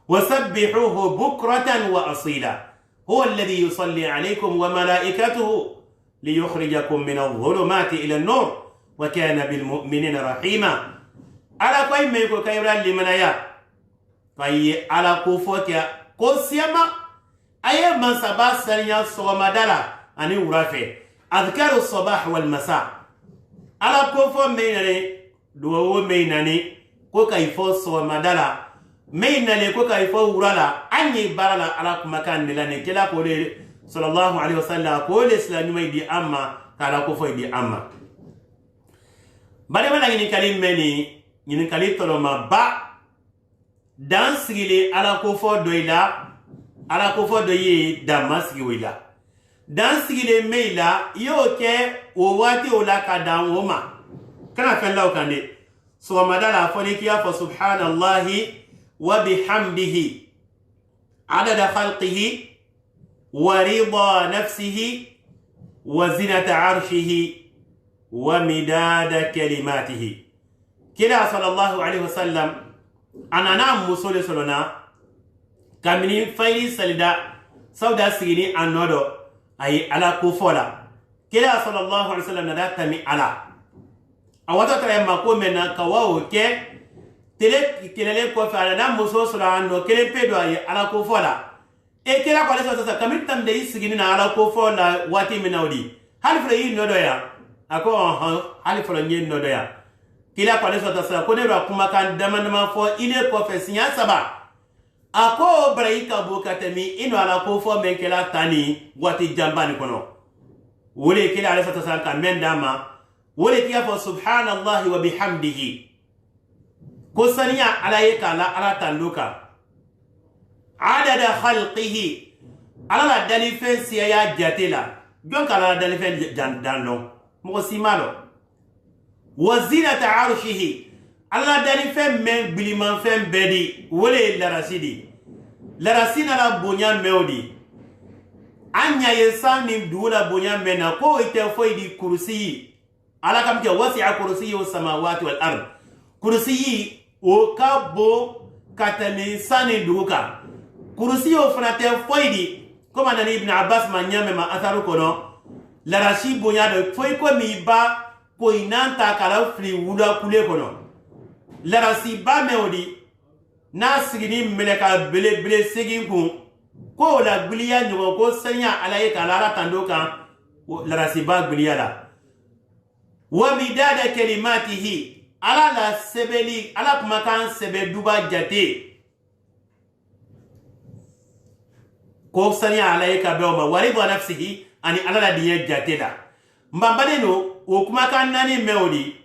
[SPEAKER 1] wasabbihuhu bukratan wa asila huwa alladhi yusalli alaykum wa malaikatuhu liyukhrijakum min adh-dhulumati ila an-nur wa kana bil mu'minina rahima ala koy me ko kayra limanaya fayi ala ko fotia ko siyama aye man sabas sanya so madala ani urafe أذكار الصباح والمساء على كوفو ميناني دوو ميناني كوكا يفوس ومدالا ميناني كوكا يفو ورالا أني بارالا على مكان نلاني كلا كولي صلى الله عليه وسلم كولي سلانيما يدي أما كالا كوفو يدي أما بعد ما نغني كلمة مني ينكالي تلوما با دانسيلي على كوفو دويلا على كوفو دوي داماسكي ويلا dan sigile meila yo ke o wati o la ka dan o ma kana fen law kande so madala foni kiya fa subhanallahi wa bihamdihi adada khalqihi ورضا نفسه وزنة عرشه ومداد كلماته كلا صلى الله عليه وسلم أنا نام مسول سلنا كمني فاي سلدا سودا سيني النودو أي على كوفولا كلا صلى الله عليه وسلم ندا تمي على أوتا ترى ما كو منا كواو كي تلك كوفي على نام مسول سلنا نو كلي بيدو أي على كوفولا e kila kwa lesa sasa kamil tam de isigini na ala ko fo la wati minawdi hal fra yi nodo ya ako hal fra nyi nodo ya kila kwa lesa sasa ko ne ra kuma kan damandama fo ile ko fe sinya saba ako braika bukatemi ino ala ko fo men kila tani wati jambani kono wole kila lesa sasa kan mendama wole kiya fo subhanallahi wa bihamdihi ko saniya ala yeka la ala tanduka عدد خلقه على دليفين سيا جاتلا جونك على دليفين جاندانو موسيمالو وزينة عرشه على دليفين من بلمان فين بدي ولي لرسيدي لرسينا لا بنيان مودي أنيا يسان دولا بنيان منا كو يتفوي دي كرسي على كم وسع كرسي السماوات والأرض كرسي وكابو كتمي ساني دوكا kursiyo fanate foidi koma nani ibn Abbas manyame ma atharu kono la rashi bonya de foi ko mi ba ko inanta kala fli wula kule kono la rashi ba meodi na sigini meleka bele bele sigin ku ko la gbliya nyogo ko sanya alaye kala tandoka la rashi ba gbliya la wa midada kalimatihi ala la sebeli ala kuma kan sebe duba jate ko sani alayka bewma warida nafsihi ani alala diye jatela mbambane no o kuma kan nani mewdi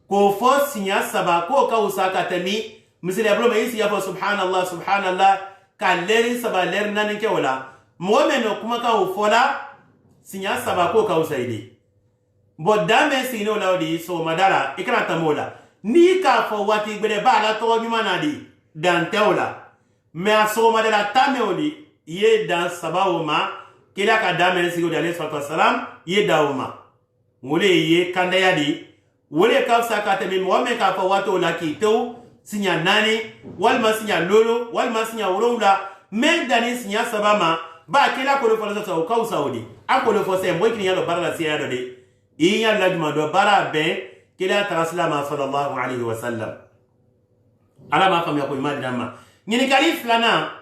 [SPEAKER 1] ko fo sinya saba ko ka usaka tami misali abro mai siya fo subhanallah kan leri saba ler nani ke wala momeno kuma ka o fola sinya saba ko ka usaidi bodame sino lawdi so madara ikra tamola ni ka fo wati gbere bala to nyuma nadi dan tewla me aso madara tamewdi ye dan sabawuma kila ka damen sigo dale sallallahu salam ye dawuma wole ye kandaya di wole ka sakata mi mo me ka fa wato laki to sinya nani wal masinya lolo wal masinya wurula me dani sinya sabama ba kila ko le fo sa ka saudi ako le fo se mo kini yalo barala siya do de iya lajma do bara be kila taraslama sallallahu alaihi wasallam ala ma fam ya ko madama ngini kali flana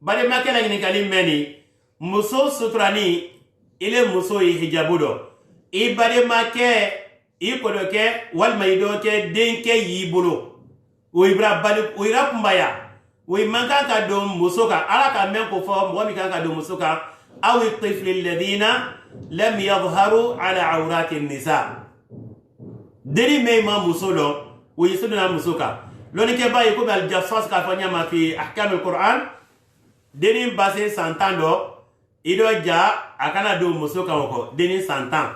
[SPEAKER 1] bari makela ngini kalim meni muso sutrani ile muso yi hijabudo i bari make i kodoke wal maidoke denke yibulo o ibra bali o ira kumbaya o manka ka do muso ka ala ka men ko fo mo mi kan ka do muso ka aw tifl alladhina lam yadhharu ala awrat an-nisa deri me ma muso do o yisuduna muso ka loni ke bayi ko bal jassas ka fanya ma fi ahkam al-Qur'an deni base santando ido ja akana do muso kanko deni santan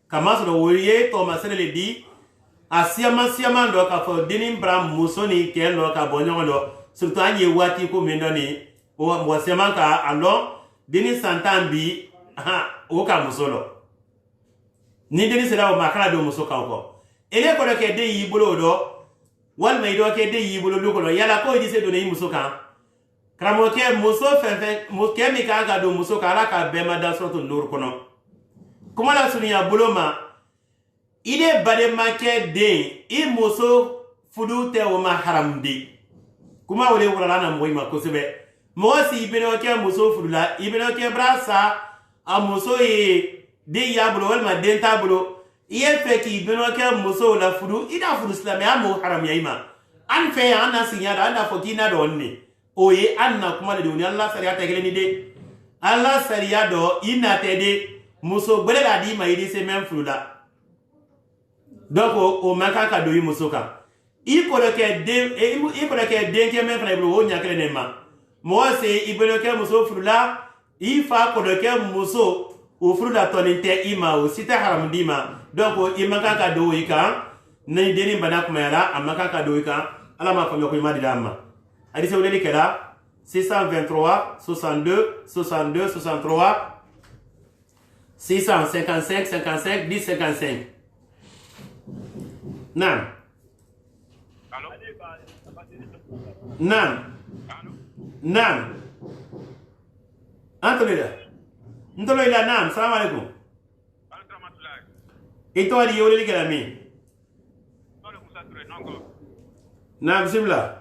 [SPEAKER 1] kama so woriye to masele di asiama ndo ka fo deni bram muso ni ke lo ka bonyo lo surtout anye wati ko mendoni o mo sema ka alo deni santan bi o ka muso lo ni deni sera o makana do muso kanko ele ko ke de yibulo do wal mai do ke de yibulo do ko yala ko di se do ne muso kan kramoke muso fefe muske mi ka do muso kala ka bema da soto nur kono kuma la sunya buloma ide bade make de i muso fudu te o ma haramdi kuma wole wala na moy ma ko sebe mo si ibeno ke muso fudula ibeno ke brasa a muso e de ya bulo wal ma den ta bulo iye fe ki ibeno ke muso la fudu ida fudu islam ya mo haram ya ima an fe ya ana sinya da anda fokina do onni oye anna kuma de duniya Allah sariya ta gele ni de Allah sariya do ina te de muso gbele la di mai di se men flula donc o maka ka do yi muso ka i ko le ke de ke men fra ibro o nya kele ne ma mo se ibro ke muso flula i fa ko le ke muso o flula toninte ima o sita haram di ma donc i maka ka do yi ka ne deni bana kuma yala amaka ka do yi ka ala ma fa ko ma di dama hadise wuleli kala 623 62 62 63 655 55 10 55. Naam.
[SPEAKER 3] Allô?
[SPEAKER 1] Naam.
[SPEAKER 3] Allô?
[SPEAKER 1] Naam. Ntoloila naam. Salam alaikum. Ito ali yole ligala mi. Naam bismillah.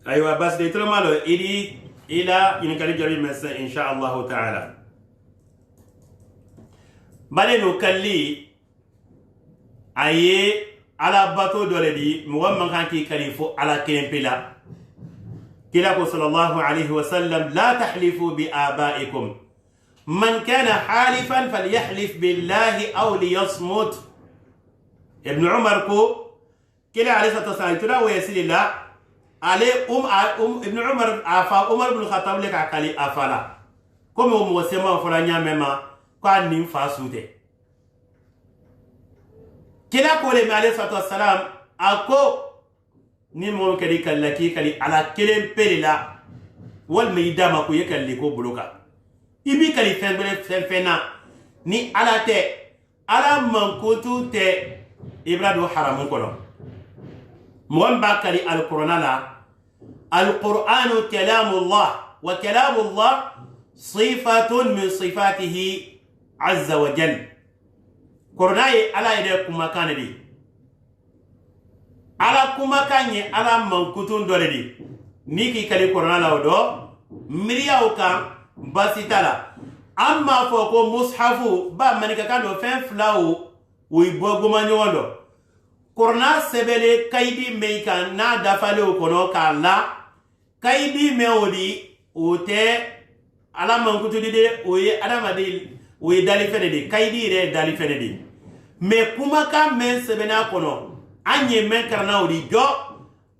[SPEAKER 1] Aywa bas de tolo malo idi ila in kali jabi messa insha Allah ta'ala. Bale no kalli aye ala bato dole di muwamman kanki kalifo ala kempila kila ko sallallahu alayhi wa sallam la tahlifu bi abaikum man kana halifan falyahlif billahi aw liyasmut. Ibn Umar ko kila alayhi wasallam tura wa yasilillah ale Ibn Umar afa Umar ibn Khattab le ka kali afala comme mo sema fora nyamema kwa nim fasute kila ko le alayhi wasallam ako ni mo kadi kallaki kali ala kelen pelila wal meydama ko yekalli ko buluka ibi kali fena ni ala te ala mankutu te ibradu haramun kono mo bakali alqur'ana la القرآن كلام الله وكلام الله صفة من صفاته عز وجل. قرآن على يدكم مكان دي على كم مكان على من كتون دولدي نيكي كلي قرآن لودو مرياو كان بسيطلا أما فوقو مصحفو با منك كانوا فين فلاو ويبوغو مانيوندو قرآن سبلي كايدي ميكا نا دفالو كنو كالا kaydi mewdi ote ala mankutu de oye adama de oye dali fene de kaydi re dali fene de me kuma ka men sebena kono anye men karna odi do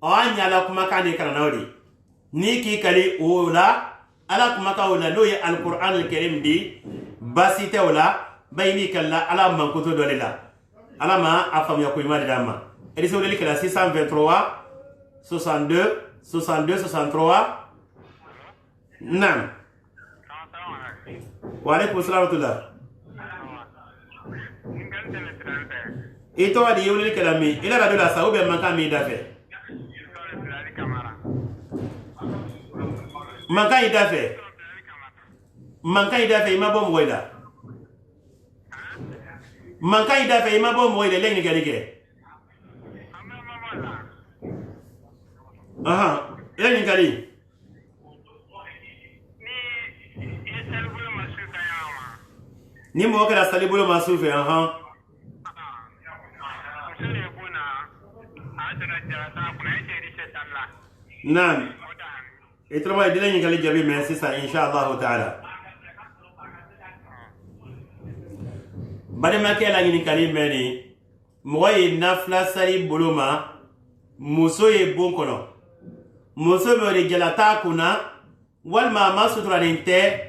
[SPEAKER 1] o anya la kuma ka ne karna odi ni ki kali ola ala kuma ka ola no ye alquran alkarim di basite ola bayni kala ala mankutu dole la ala ma afam ya ko imadi dama edi so le kala 623 62 62 63. Naam. Wa alaikum assalam wa rahmatullah. Ito adi yule kalami ila radio la saube manka mi dafe. Manka idafe. Manka idafe ima bom goida. Manka idafe ima bom goida lengi galige. Aha, yani kali. Ni mo kala salibulu masufe aha. Naam. Itrama dilani kali jabi merci ça inshallah taala. Bade makela ni kali meni moye nafla salibulu ma muso ye bon kono. Muso me jalata kuna walma masutra ninte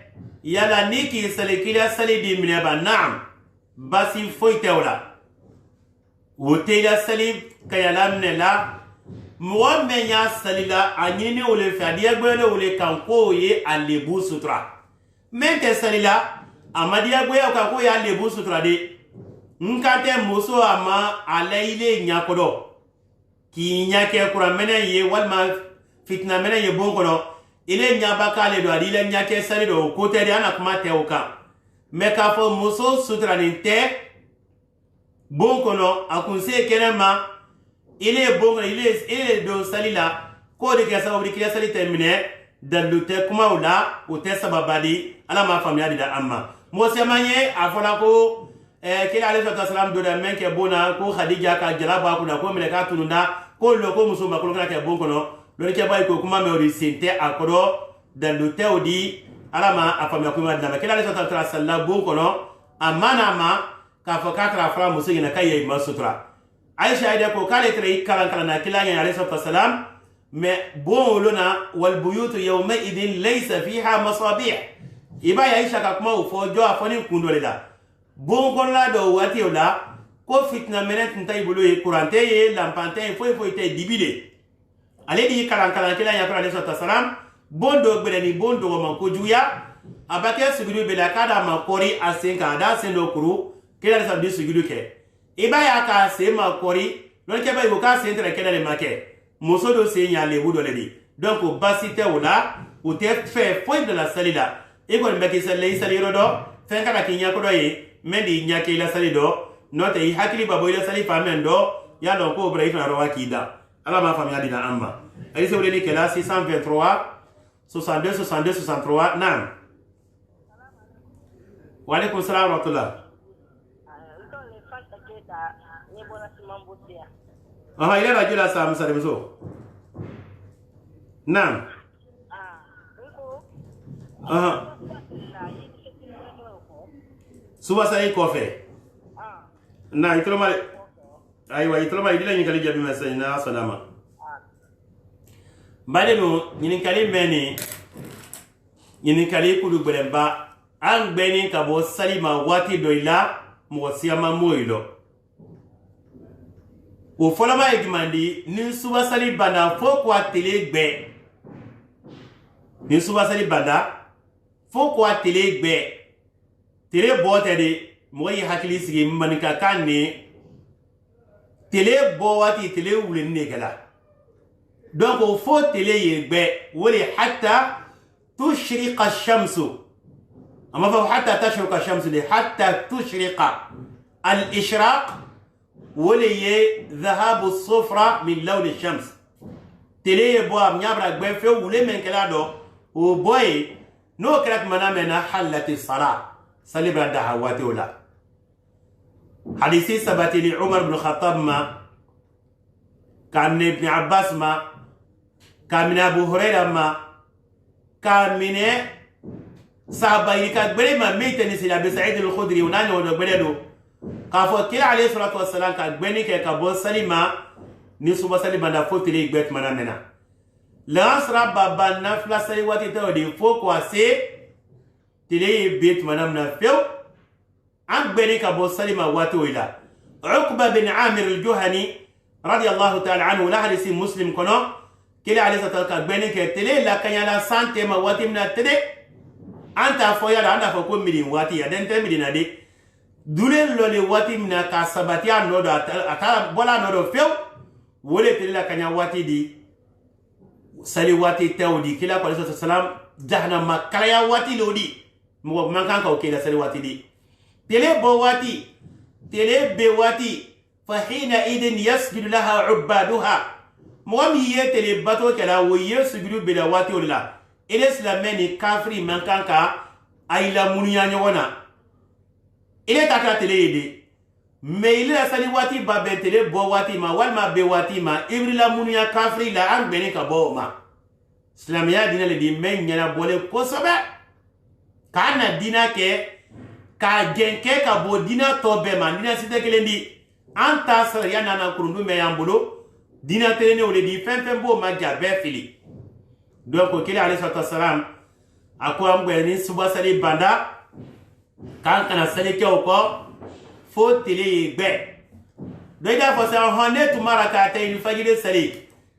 [SPEAKER 1] yala niki salikila salidi minaba naam basi foite wala wotela salib kayalam nela muwamme nya salila anyini ole fadiya gwele ole kanko ye alebu sutra mente salila amadiya gwele kanko ye alebu sutra de nkate muso ama alaile nyakodo ki nyake kura mena ye walma fitna mena ye bonkono ile nyaba kale do adile nyake sali do kote de ana kuma te oka me ka fo muso sutra ni te bonkono akunse kenema ile bonkono ile do salila ko de kesa obri kila sali termine dalute kuma ula o te sababali ala ma famia da amma mo se manye afola ko kila alayhi salam do da menke bona ko khadija ka jalaba ko da ko mele ka tununda ko lo ko muso ma ko kana ke bonkono lo ke bay ko kuma me ori sinte akodo dalute odi ala ma afamia ko ma da kila alayhi salam bonkono amana ma ka fo katra fra muso ina kaye masutra aisha ide ko kale tre kala na kila ya alayhi salam me bon lona wal buyut yawma idin laysa fiha masabih iba ya aisha ka kuma fo jo afoni kundole da bon kon la do wati ola ko fitna menet ntai bulu e kurante ye lampante e foi te dibile ale di kalan kila ya kala sallallahu alaihi wasallam bondo gbeleni bondo man ko juya abake sugudu bela kada ma kori asenka da sendo kuru kila sa bi sugudu ke iba ya ka se ma kori non ke ba ka se entre kala le make moso do se nya le budo le di donc basite wala ou te fait foi de la salida e ko mbeki salli saliro do fen kala kinya ko do ye mendi nya ke la salido note yi hakili babo ila sali famendo ya do ko ibrahim na rawa kida ala ma famia dina amma ali se wole ke la 623 62 62 63 nam wa alaikum salam wa rahmatullah aha ila rajula sa musalimu nam aha suba sai kofe na itolo male aywa itolo male dila nyikali jabi masay na salama bale no nyinkali meni nyinkali kudu belemba an beni kabo salima wati doila mo siyama moylo o folama egmandi nin suba sali banda fo kwa tele gbe nin suba sali banda fo kwa tele gbe tele bote de moyi hakili sigi manika kanne tele bo wati tele wulen ne gala donc au fo tele yegbe wali hatta tushriqa ash-shamsu ama fa hatta tashriqa ash-shamsu li hatta tushriqa al-ishraq wali dhahab as-sufra min lawn ash-shams tele bo am nyabra gbe fe wule men kala do o boy no krak manamena halat as-salat salibra dahawati wala حديثي ثبت لعمر بن الخطاب ما كان من ابن عباس ما كان من أبو هريرة ما كان من صحابة يكبر ما ميت نسي أبي سعيد الخدري وناني ونبرده كافو كلا عليه الصلاة والسلام كبني كابو سليما نسوب سليما دفوت لي بيت منامنا لا أسرع بابا نفلا سليواتي تودي فوق واسي تلي بيت منامنا فيو عن بني كابو سلمة واتويلا عقبة بن عامر الجهني رضي الله تعالى عنه لا حديث مسلم كنو كلا عليه الصلاة والسلام بني كتلي لا كان يلا سانتي ما واتي من التدي أنت فويا أنت فكون مدين واتي أدنت مدين أدي دولين لولي واتي من كاسباتيا نودو أتا بولا نودو فيو ولي تلي لا كان واتي دي سلي واتي تودي كلا عليه الصلاة والسلام جهنم ما كلا واتي لودي مو ما كان كو كلا سلي واتي دي تلي بواتي تلي بواتي فحين إذن يسجد لها عبادها موامي تلي باتو كلا ويسجد بلواتي ولا الإسلامي كافري من كان كا أيلا منيا نيوانا إلي تاكلا تلي يدي ميلا سالي واتي بابن تلي بواتي ما والما بواتي ما إبرلا منيا كافري لا أن بني كبو ما إسلاميا دينا لدي من ينا بولي كوسبا كان دينا كي ka genke ka bo dina tobe man dina site kelendi anta sar ya nana kurundu me yambulo dina terene ole di fem bo magja be fili donc kile alayhi salatu wassalam akwa mbweni suba sali banda kan kana sali ke ko fo tele gbe do da fo sa honne tu maraka tay ni fajire sali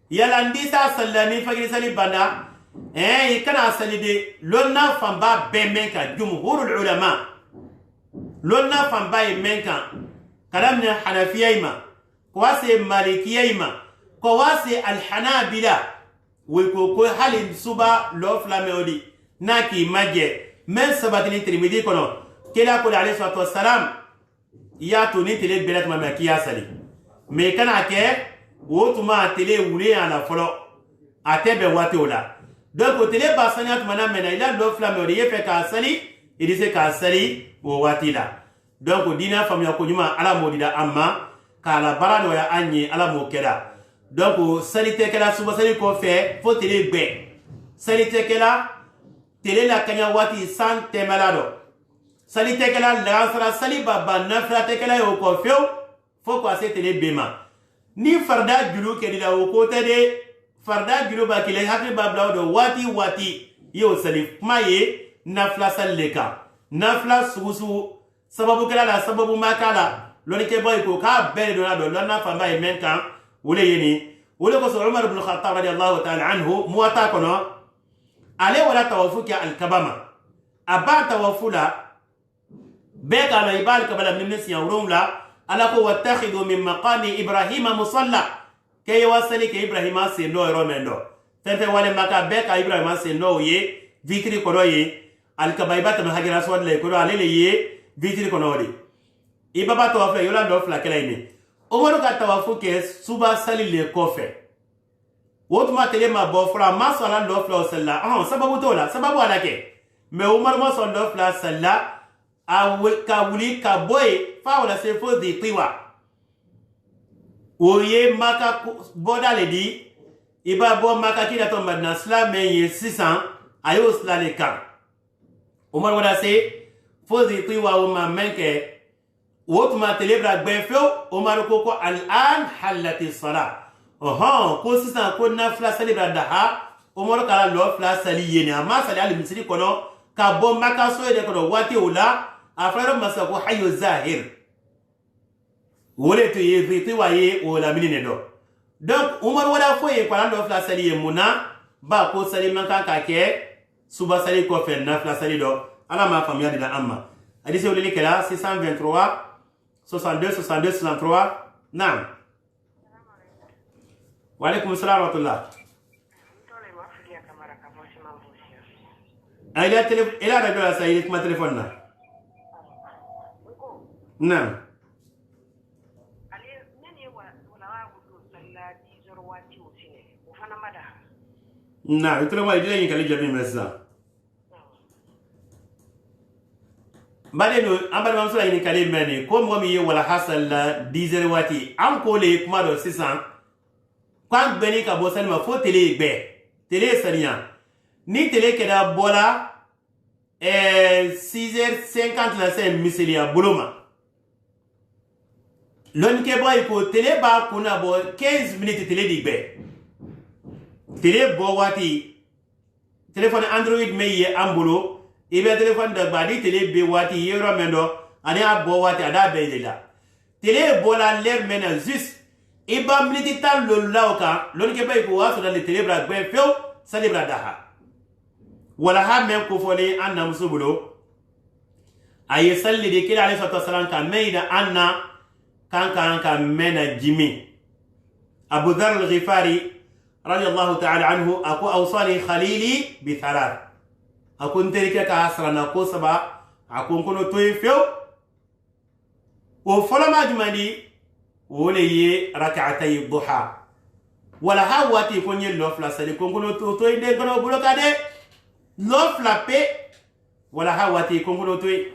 [SPEAKER 1] yala ndisa sallani fajire sali banda kana sali de lonna famba be menka jumhurul ulama lonna fambaye menka kalamna hanafiyayma kwase malikiyayma kwase alhanabila wiko halin suba lo flameodi naki maje men sabatini tirmidhi kono kila ko alayhi salatu wassalam ya to ni tele belat ma makiya sali me kana ke wotuma tele wule ala folo atebe watola donc tele basanya tumana mena ila lo flameodi yefe ka sali idise ka sali o watila donc dina famya ko nyuma ala modida amma kala barado ya anyi ala mo keda donc salite kala suba sali ko fe fo tele be salite kala tele la kanya wati san temelado salite kala la sara sali baba nafra te kala yo ko fe fo ko ase tele bema ni farda julu kedida o ko tede farda julu ba kile hakri babla do wati yo salif maye nafla salleka nafla sugusu sababu kala la sababu makala loni ke boy ko ka bere do na do lonna famba e men kan wole yeni wole ko so Umar ibn Khattab radiyallahu ta'ala anhu muwata kono ale wala tawafu ki al-kabama aba tawafula be ka na ibal kabala min nasiya urumla ala ko wattakhidu min maqami ibrahima musalla ke wasali ke ibrahima se no romendo tete wale maka be ka ibrahima se no ye vitri kono ye al-kabaibata ma hagira swad le kono ale ye vitri kono de ibaba tawafla yola do fla kala ini Umaru ka tawafu ke suba sali le kofe wotuma tele ma bo fra ma sala do fla salla sababu tola sababu alake me Umar ma son do fla salla a ka wuli ka boy fa wala se fo di tiwa oye maka boda le di iba bo maka kila to madna sla me ye 600 ayo sla le kan Umar wala se fo di tiwa o ma menke wotuma telebra gbefo Umar ko al'an halati sala ko sisan ko na fla celebra daha Umar kala lo fla sali yene ama sali al misri kono ka bo maka so de kono wati ula afara masako hayo zahir wole to ye viti waye wala minine do donc Umar wala fo ye kala lo fla sali muna ba ko sali manka ka ke suba sali ko fe na fla sali do ala ma famia de la amma hadisi wole kala 623 62 62 63 نعم وعليكم السلام ورحمة الله إلى رجل سيدك ما تليفوننا نعم نعم يتلو ما يدلين يكالي جميع مسا bade no ambal mam so ni kale meni ko mo mi wala hasal la 10 wati am ko le kuma do 600 kan beni ka bo salma fo tele be tele sariya ni tele ke da bola 6h50 la sen misilia buluma lon ke boy ko tele ba kuna bo 15 minutes tele di be tele bo wati téléphone android me ye ambulo ibe téléphone da badi télé be wati yero mendo ani abo wati ada be la télé bola l'air mena juste iba minute tal lo lawka lon ke bay ko waso dal télé bra be few salibra daha wala ha men ko fole anna musubulo ay salli de kila alayhi wasallam ka meida anna kan mena jimi Abu Dharr al-Ghifari radiyallahu ta'ala anhu aku awsani khalili bi thalath aku nterike ka asrana ko saba aku kono toy few o folama jumadi wole ye rak'atay duha wala hawati ko nyel lofla sali ko kono toy de kono bulokade lofla pe wala hawati ko kono toy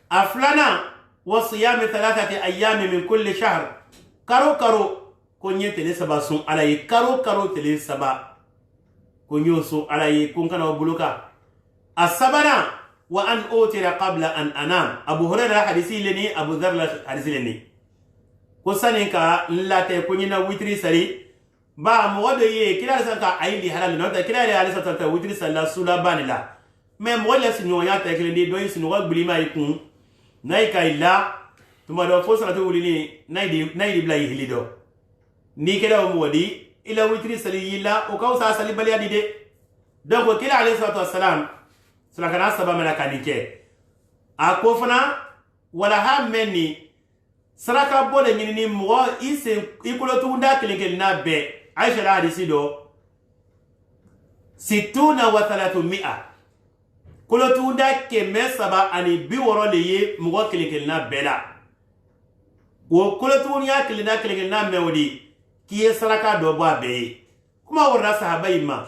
[SPEAKER 1] aflana wa siyam 3 ayyam min kulli shahr karo ko nyete le saba sun alayi karo tele saba ko nyoso alayi kun kana buluka asabana wa an utira qabla an anam Abu Hurairah hadisi leni Abu Dharr hadisi leni ko saninka late ko nyina witri sari ba mo wado ye kila sanka ayli halal no ta kila ali satata witri salla sula banila mais mo la sinyo ya ta kile ndi do sinu wa bulima ikun naika illa tuma do fo salatu wulini naidi bla yihlido ni keda mo wadi ila witri sali yilla o kawsa sali bali adide donc kila alayhi salatu wassalam sala kana saba mala kanike akofana wala ha menni saraka bole nyini mo ise ikulo tunda kelengel na be aisha la hadisi do 60 wa 300 kulo tunda ke mesaba ani bi woro le ye mo kelengel na bela wo kulo tunya kelengel na mewdi kiye saraka do bo be kuma warra sahaba imma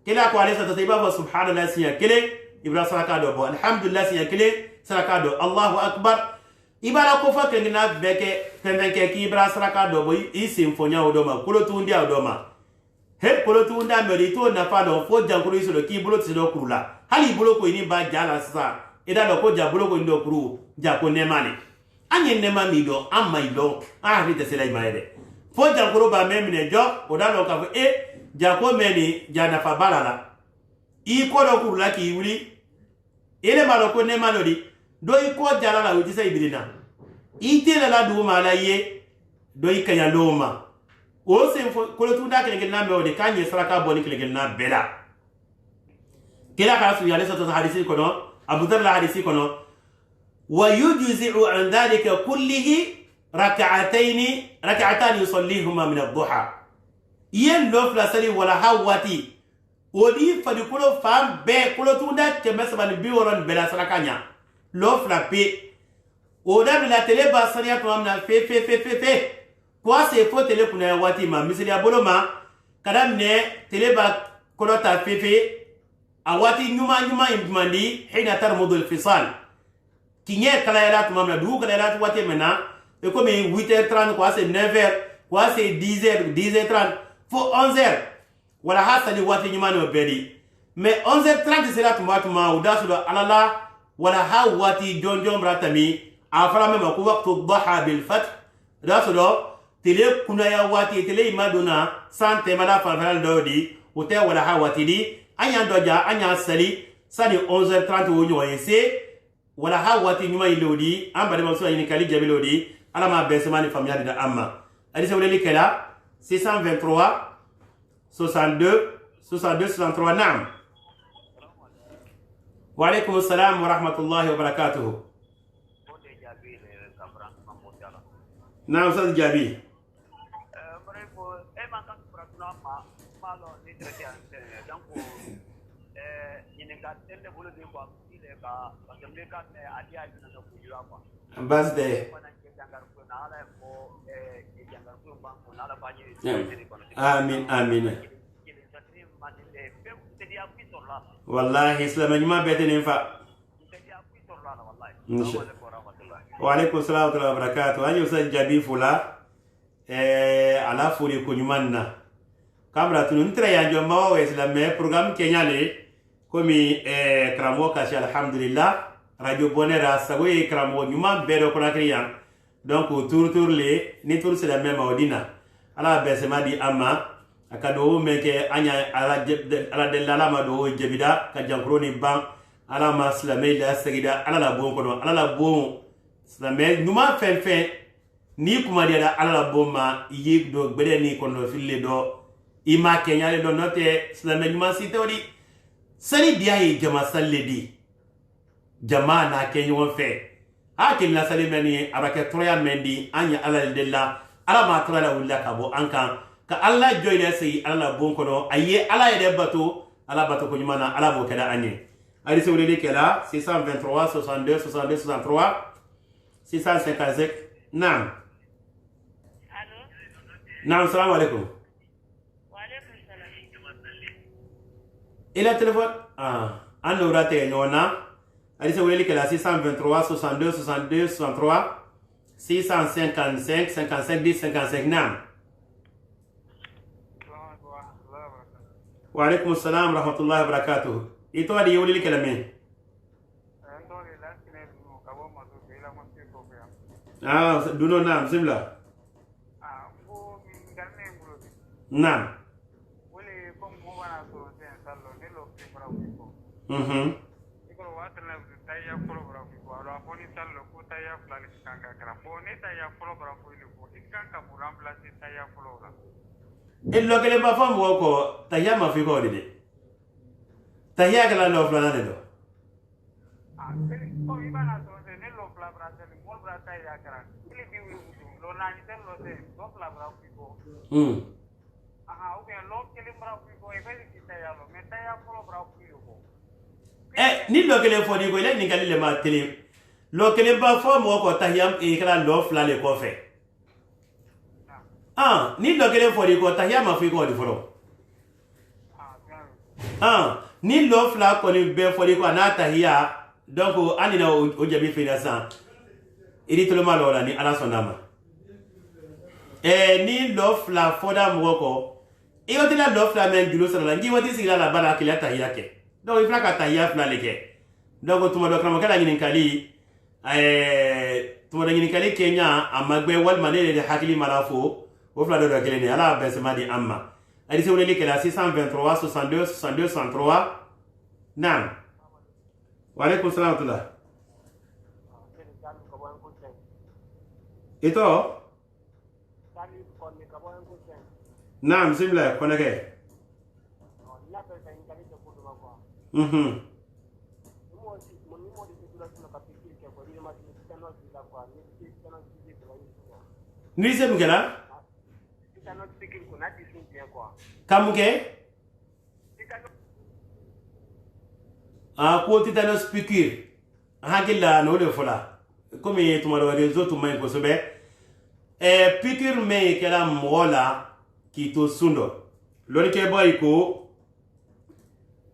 [SPEAKER 1] kila ko alayhi salatu wa subhanallah siya kile ibra saraka do bo alhamdulillah siya kile saraka do Allahu akbar ibara ko fa kengina beke femenke ki ibra saraka do bo isim fonya odoma kulo tundi odoma he kulo tunda meri to na fa do fo jankuru iso ki bulo tido kurula hali bulo ko ini ba jala sa ida do ko ja bulo ko ndo kuru ja ko nemani anye nemani do amma ido rite sela imaede fo jankuru ba memine jo odalo ka jako meni jana fa balala I kodo kurula ki wuli ele malo ko ne malodi do I ko jalala uti sa ibirina ite la du mala ye do ikanya loma o se ko lo tunda kele na me o de kanye saraka boni kele na bela kila ka su yale sa hadisi kono abu dhar la hadisi kono wa yujzi'u an dhalika kullihi rak'atan yusallihuma min ad-duha yen lo fla sali wala hawati odi fadi kulo fam be kulo tunda keme sabani bi woron bela sarakanya lo fla pe oda bila tele ba sariya to amna fe kwa se fo tele kuna wati ma misali abolo ma kadam ne tele ba kono ta fe awati nyuma imandi hina tarmudu al-fisal kinye kala yala to amna du kala yala to wati mena e comme 8h30 quoi c'est 9h quoi c'est 10h30 faut 11h wala hasali wati nyuma no bedi mais 11h30 c'est là to matuma udasu alala wala ha wati jonjom ratami afala mema ku waqtu dhaha bil fath rasulu tele kuna ya wati tele imaduna sante mala falfal dodi ute wala ha wati di anya doja anya sali sani 11h30 wonyo yese wala ha wati nyuma ilodi amba de maso yini kali jabilodi ala ma besemani familial da amma ali se wala kala 623 62 naam wa alaykum assalam wa rahmatullahi wa barakatuh naam sa jabi birthday amin wallahi islam nyuma betene fa wa alaykum assalam wa barakatuh anyo sa jabi fula ala furi ko nyumanna kamra tunu ntra ya jo mawa islam me programme kenyale komi kramo kasi alhamdulillah radio bonera sagoye kramo nyuma bedo ko nakriya donc tour le ni tour c'est la même odina ala besema di amma akado meke anya ala de la ma do jebida ka jankroni ban ala maslame la segida ala la bon kono ala la bon slame nyuma fen ni kuma dia ala la bomma yig do gbede ni kono fille do ima kenyale do note slame nyuma sitori sani dia yi jama salledi jama na kenyon fe akil na salimani abake troya mendi anya ala della ala ma troya wala kabo ankan ka alla joyne sey ala bon kono aye ala yede bato ala bato ko nyumana ala bo kada anye ali se wulede kala 623 62 63 655 naam naam assalamu alaikum
[SPEAKER 2] wa alaikum salam
[SPEAKER 1] ila téléphone ando rate nyona ali se wulede kala 623 62 63 655 55 10 55 naam wa alaykum assalam wa rahmatullahi wa barakatuh ito adi yewli kelame duno naam simla naam illo kele ba fam woko tayya ma fi ko de tayya kala lo flana de do
[SPEAKER 3] ko ibana to ne lo fla brasa ni mo brasa ya kara ili bi wi lo na ni lo de lo fla bra ko aha o ke lo kele bra ko e fe ki tayya lo me tayya ko bra ko
[SPEAKER 1] ni lo kele fo di ko ile ni kali le ma tele lo kele ba fam woko tayya e kala lo fla le ko fe ni lo kele fo di ko tahia ma fi ko di foro ni lo fla ko ni be fo di ko na tahia donc anina o jabi fi na san iri to ma lo la ni ala sonama ni lo fla fo da mo ko e o tila lo fla men julo sala ngi wati sigila la bala kila tahia ke donc ifla ka tahia fla le ke donc tuma do kama kala ngin kali tuma do ngin kali kenya amagbe wal manele de hakili marafo au fla de kelene ala besema di amma ali se wuleli kala 623 62 63 naam wa alaykum salam wa rahmatullah ito
[SPEAKER 3] Salif Kone ka bo en ko sen.
[SPEAKER 1] naam bismillah kono ke
[SPEAKER 3] La pe ka ingani de ko ma ko. Mo di dula tuna ka pikir ke ko ni ma di tano di la ko ni di tano di ko ni.
[SPEAKER 1] ni se mukela
[SPEAKER 3] Tano pikir ko na di sun bien ko.
[SPEAKER 1] kamuke ko titanos piqûre hakilla no le fola comme tumaro réseau tumay ko sobe piqûre me kala mola ki to sundo lon ke boy ko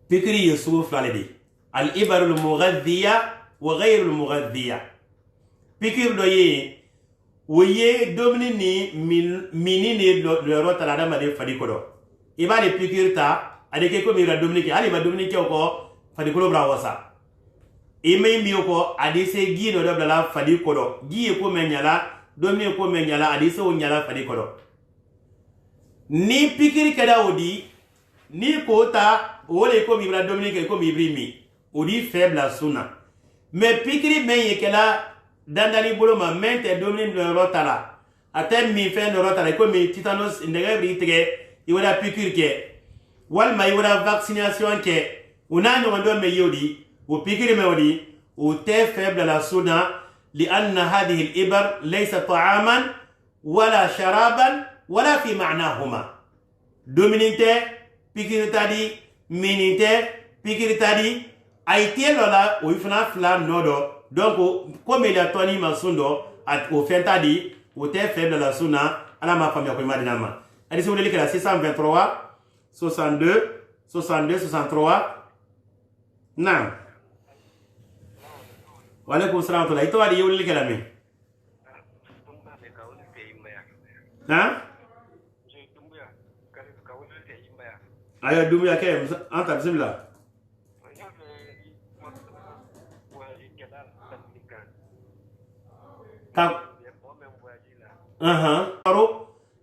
[SPEAKER 1] piqûre yesu faledi al ibar al mughadhiya wa ghayr al mughadhiya piqûre do ye woye domini ni minini le rota la dama de fadi ko do ibade piqûre ta ade ke ko mi ra domini ke ali ba domini ke ko fadi ko bra wasa ime mi ko adise gi no dabla fadi ko do gi ko menyala domini ko menyala adise o nyala fadi ko do ni pikiri kada odi ni ko ta wole ko mi bra domini ke ko mi brimi odi faible suna mais pikiri men yekela dandali bolo ma mente domini no rotala atem mi fe no rotala ko mi titanos ndege bi tege iwala pikiri ke wal ma iwala vaccination ke una no me yodi وبيكري مودي وتفهم للسنة لأن هذه الإبر ليس طعاما ولا شرابا ولا في معناهما دومينينتي بيكري تادي مينينتي بيكري تادي أيتي لولا ويفنا فلان نودو donc comme il a toni masundo at ofentadi وتفهم للسنة على ما فهم يقول ما دينما adi se wuleli kala 623 62 62 63 نعم وعليكم السلام ورحمة الله itu ada yuli kalame ha ayo dumya ke anta bismillah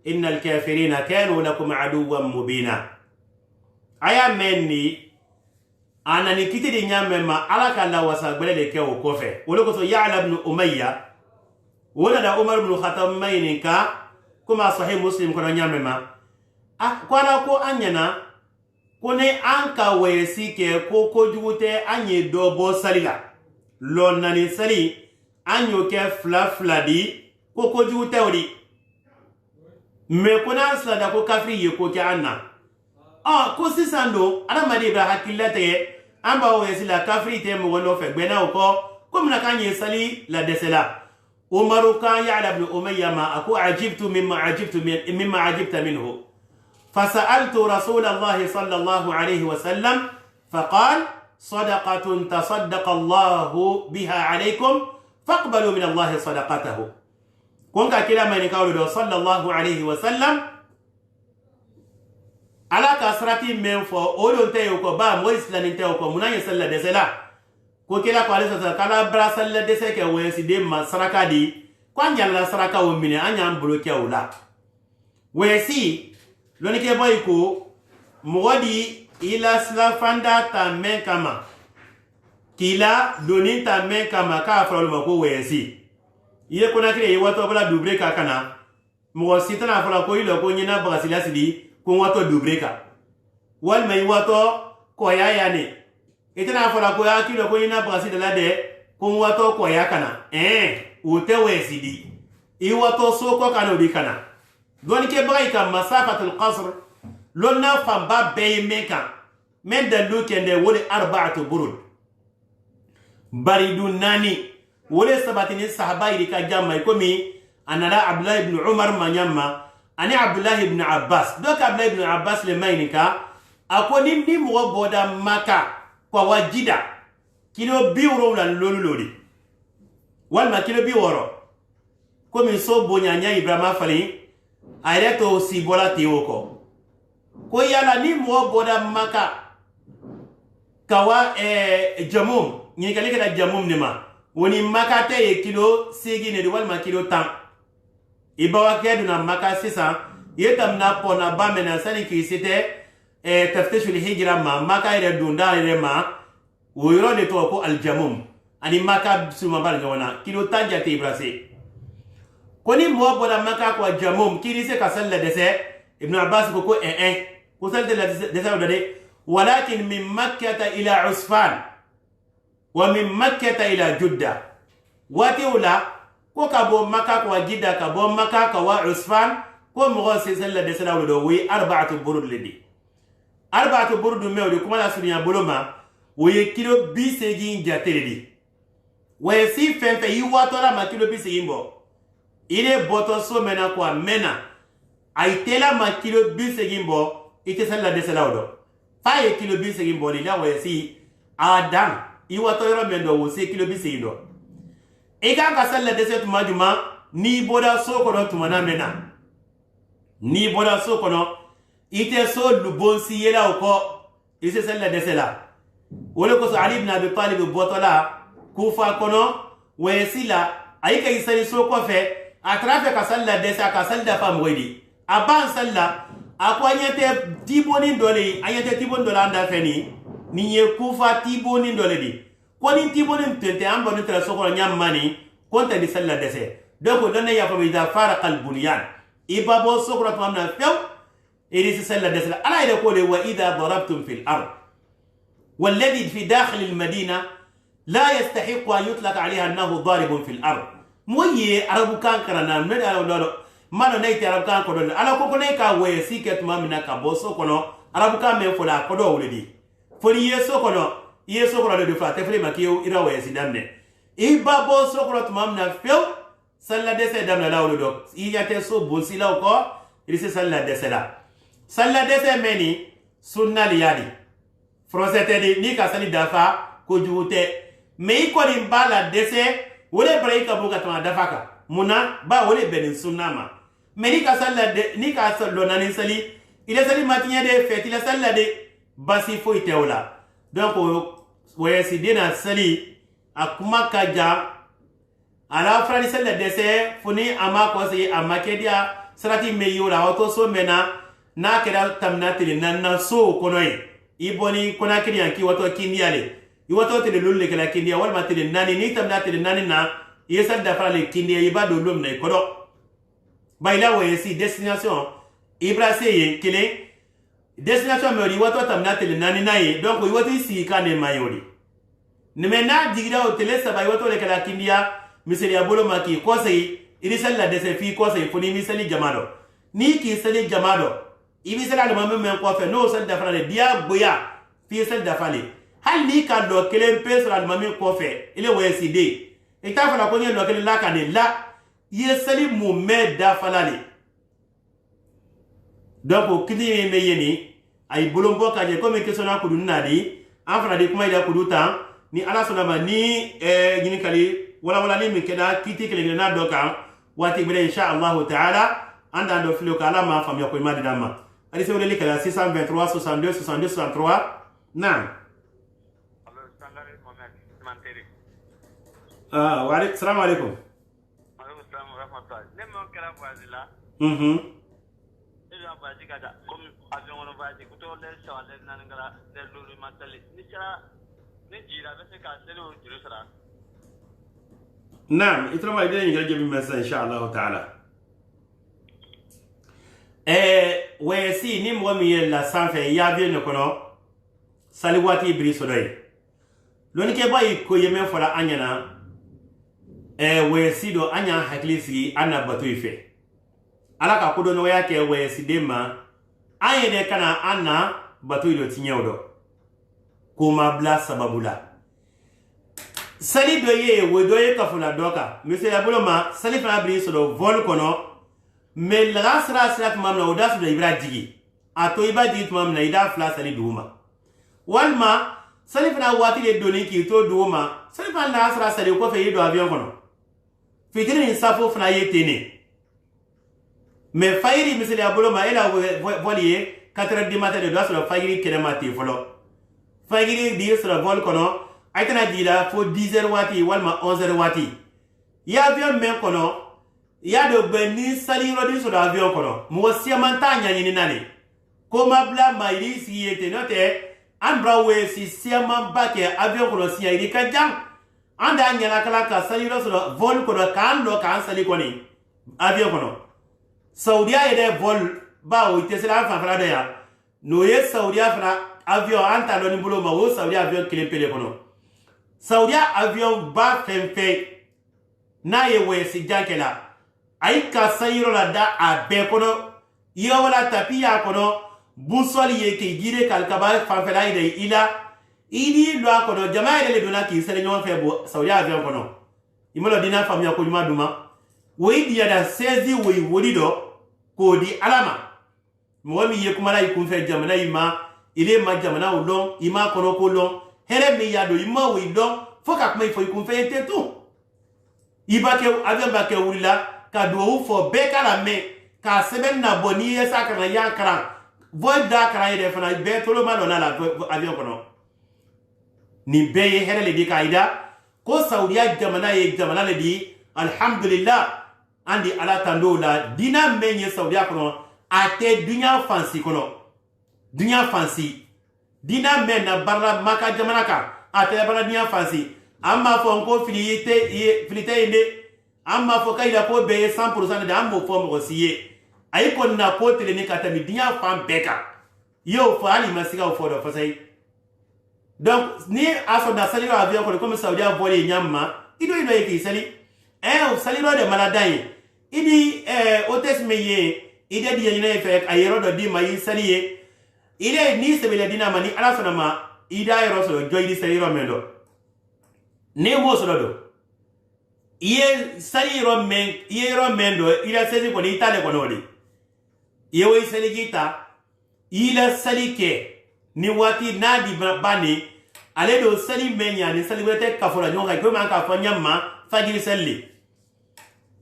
[SPEAKER 1] إن الكافرين كانوا لكم عدوا مبينا aya menni ana ni kiti di nyame ma ala ka la wasa gbele de ke o kofe wolo ko so ya'la ibn umayya wala da umar ibn khattab mayni ka kuma sahih muslim ko nyame ma kwala ko anyana ko ne anka wesi ke ko ko jugute anye do bo salila lon nani sali anyo ke fla di ko ko jugute odi me ko na sala da ko kafri ye ko ke anna ko sisando ala madi ba hakilate amba wesi la kafri te mo wono fe gbena ko mna kanye sali la desela umaru kan ya'la ibn umayya ma aku ajibtu mimma ajibta minhu fasaltu rasulullah sallallahu alayhi wa sallam faqal sadaqatun tasaddaqa Allah biha alaykum faqbalu min Allah sadaqatahu konka kila mani kawlo sallallahu alayhi wa sallam ala ka sarati men fo olo te ko ba mo islani te ko munanye salla de sela ko kila ko ala sa kala bra salla de se ke wesi de ma saraka di kwa nyalla saraka wo mine anya mbloke wala wesi loni ke boy ko modi ila slafanda ta men kama kila doni ta men kama ka fa lo ko wesi ye ko na kire yi wato bla dubre ka kana mo sitana fa ko ilo ko nyina bagasila sidi ko wato dubreka wal mai wato ko ya ne itana fara ko ya kilo ko ina brasi de la de ko wato ko ya kana ute wesidi i wato so ko kana bi kana don ke bai ka masafatul qasr lonna fam ba be meka men da lukende wole arba'atu burud baridu nani wole sabatini sahaba irika jamma ko mi anara abdullah ibn umar manyamma ani abdullah ibn abbas donc abdullah ibn abbas le mainika akoni ni mo boda maka kwa wajida kilo biuro la lolulori walma kilo bioro komi so bonyanya ibrahima fali ayreto si bola teoko ko yala ni mo boda maka kawa jamum ni kalika da jamum nima woni maka te kilo segi ne walma kilo tan ibawa keduna maka sisa yetam na pona bamena sani ki site taftishu hijra ma maka ire dunda ire ma woyro de to ko aljamum ani maka suma bal jona kilo tanja te ibrase koni mo bola maka ko jamum kiri se ka salla dese ibn abbas ko ko salla dese dade walakin min makkah ila usfan wa min makkah ila judda wati ula ko ka bo maka ko jidda ka bo maka ka wa usfan ko mo se salla dese la do wi arba'atu burud lidi arba'atu burud mewdi kuma la sunya boloma wi kilo bi segi jateledi we si fenfe yi wato la ma kilo bi segi mbo ile boto so mena kwa mena aitela ma kilo bi segi mbo ite salla dese la do fa ye kilo bi segi mbo la we si adam yi wato yoro mendo wo se kilo bi segi do e ka salla dese tuma juma ni boda so ko do tuma na mena ni boda so ko no ite so lubonsi yela ko ise salla dese la wole ko so ali ibn abi talib botola kufa kono wesila ayika isali so ko fe atrafe ka salla desa ka salla fam wedi aban salla akwanyete tiboni dole ayete tiboni dole anda feni ni ye kufa tiboni dole di koni tiboni tente ambo ni tra so ko nyamani konta di salla dese doko donna ya fa ida faraqa al bunyan ibabo so ko tamna few iri salla dese ala ida ko le wa ida darabtum fil ard والذي في داخل المدينة لا يستحق أن يطلق عليها أنه ضارب في الأرض مويه عرب كان كرنا من ما نيت عرب كان كدول على كونيكا ويسيكت ما منك بوسو كنو عرب كان من فلا كدو ولدي فلي يسو كنو يسو كنو دفع تفري مكيو إرا ويسيدامنه إبا بوسو كنو تمامنا فيو سلا دسه دامنا لا ولدو إيجا تسو بوسي لا وكو إرسي سلا دسه لا سلا دسه مني سنة ليادي Frosete ni ka sali dafa ko jute me ko ni bala dese wole breaka buka tama dafaka muna ba wole benin sunnama me ni ka salla de ni ka sallo nani sali ile sali matinya de feti la salla de basi fo itewla donc woye si dina sali akuma kaja ala frani salla dese funi ama ko si ama kedia sarati me yola auto so mena na keda tamna tili nanna so konoy iboni kona kiriyan ki wato kindiale iwato tele lulle kala kindia wal matele nani ni tamna tele nani na yesal da fale kindia ibado lum na kodo bayla we si destination ibrase ye kele destination mori wato tamna tele nani na ye donc iwato si kane mayori ne mena digira o tele sa bay wato le kala kindia miseli abolo maki kosei irisal la dese fi kosei funi miseli jamado ni ki seli jamado ibi sala ma men ko fe no sal da fale dia boya fi sal da fale hal ni ka do kelen peso al ma men ko fe ile weside e ta fala ko ni lo kelen la kane la yesali mu me da falale donc kidi me yeni ay bolombo ka je comme question na kudu nadi afra de kuma ida kudu tan ni ala sonama ni gini kali wala ni mi keda kiti kelen na do kan wati bele insha Allah taala anda do filo kala ma fam yakoi madama allez sur le lien 623 62 62 63 naam wa alaikum salam alaikum
[SPEAKER 3] ila baji kada comme avion on baji ko to le sawale nan ngala le lulu matali ni sara ni jira be se ka se no jiru sara
[SPEAKER 1] naam itrama ide ngal jebi messa insha Allah taala we si ni mo mi la sanfe ya bien no kono sali wati briso doy loni ke bay ko yeme fola anyana we si do anya haklisi ana batu ife ala ka kudo no yake we si dema anye de kana ana batu ido tinyewdo kuma bla sababula sali do ye we do ye kafuna doka monsieur abuloma sali fana briso do vol kono mais la rasra mamna odas do ibra digi ato iba digi mamna ida fla sali duma walma sali fana wati le doni ki to duma sali fana rasra sali ko fe yido avion kono fitiri insafo fana yetene mais fayri misali abolo ma ela volier 4h du matin de doit sur fayri kenemati folo fayri di sur vol kono aytana dila fo 10h wati walma 11h wati ya avion men kono ya do beni sali rodi sur avion kono mo siamanta nyani nani ko mabla mayri si yete note ambrawe si siamam bake avion kono si yiri ka jang anda nyala kala ka sali ro sur vol kono kan lo kan sali koni avion kono saudia yede vol ba o itesela fa fara de ya no ye saudia fara avion anta lo ni bulo ma wo saudia avion kile pele kono saudia avion ba femfe na ye we si jankela ay ka sayiro la da a be kono yo wala tapia kono busol ye ke gire kal kabal fa fela ide ila idi lo kono jamaa ile dona ki sele nyon fe bo saudia avion kono imolo dina famia ko juma duma we dia da sezi we wolido ko di alama mo mi ye kuma la ikun fe jamana ima ile ma jamana ulon ima kono ko lon here mi ya do ima we don foka kuma ifo ikun fe te tu ibake avion ba ke wulila ka do fo be kala me ka seben na boni ye sakana ya kran void da kran ide fana be tolo ma do na la avion kono ni be ye here le di kaida ko saudiya jamana ye jamana le di alhamdulillah andi ala tando la dina menye saudiya kono ate dunya fancy kono dunya fancy dina mena barra maka jamana ka ate barra dunya fancy amma fo ko filite inde amma fo kayda ko be 100% de ammo fo mo siye ay kon na ko tele ni kata mi dunya fam beka yo fo ali masika fo do fasay donc ni aso da saliro avion ko comme saudiya volé nyamma ido yeki sali o saliro de maladai idi otes meye ide di nyine fe ayero do di mayi saliye ide ni sebele dina mani ala sonama ida ayero so joy di saliro mendo ne mo so do iye saliro men yero mendo ida sezi ko ni tale ko nodi ye wo sali gita ila salike ni wati nadi bani ale do sali menya ni sali wete kafola nyonga ko man ka fanya ma fajiri salli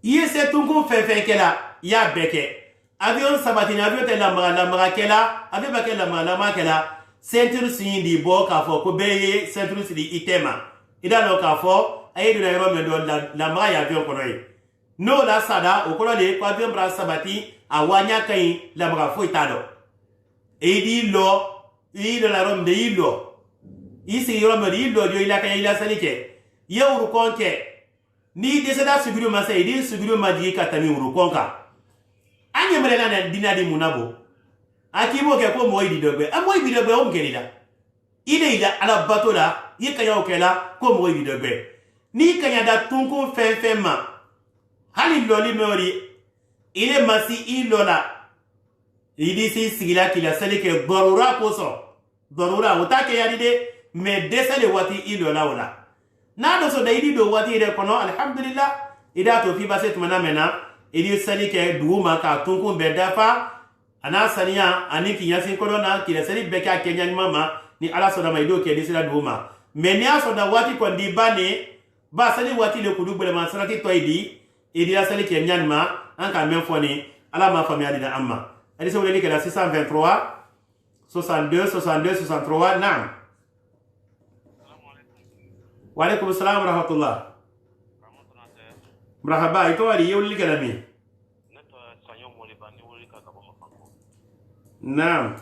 [SPEAKER 1] iye se tungu fefe kela ya beke avion sabati na avion te la mara kela avion ba kela la kela ceinture sindi bo ka fo ko be ceinture sindi itema ida no ka fo ayi do na yoro me do la mara ya avion kono yi no la sada o kono le ko avion bra sabati awanya kai la mara fo itado e di lo ido la rom de ilo isi yoro me ilo dio ila kai ila salike ye uru konke ni deseda sugiru masa idi sugiru maji katami uru konka anye mele na dina di munabo akibo ke ko moyi didogbe amoyi bidogbe o ngelida ile ila ala batola yekaya okela ko moyi didogbe ni kanya da tunku fenfema hali loli mori ile masi ilola idi si sigila kila salike dorura koso dorura utake yadide me desale wati ilola wala na do so da idi do wati de kono alhamdulillah ida to fi baset mena idi sali ke duuma ka tunku be dafa ana saniya ani ki yasi kono na ki sali be ka kenya ni mama ni ala so da mai do ke disila duuma me ni aso da wati ko di bane ba sali wati le kudu bele man sanati to idi sali ke nyan ma an ka men foni ala ma fami adina amma adi so le ke la 623 62 62 63 nam. Waalaikum assalam warahmatullah. Marhaba, ito wali yuli kalami. Naam.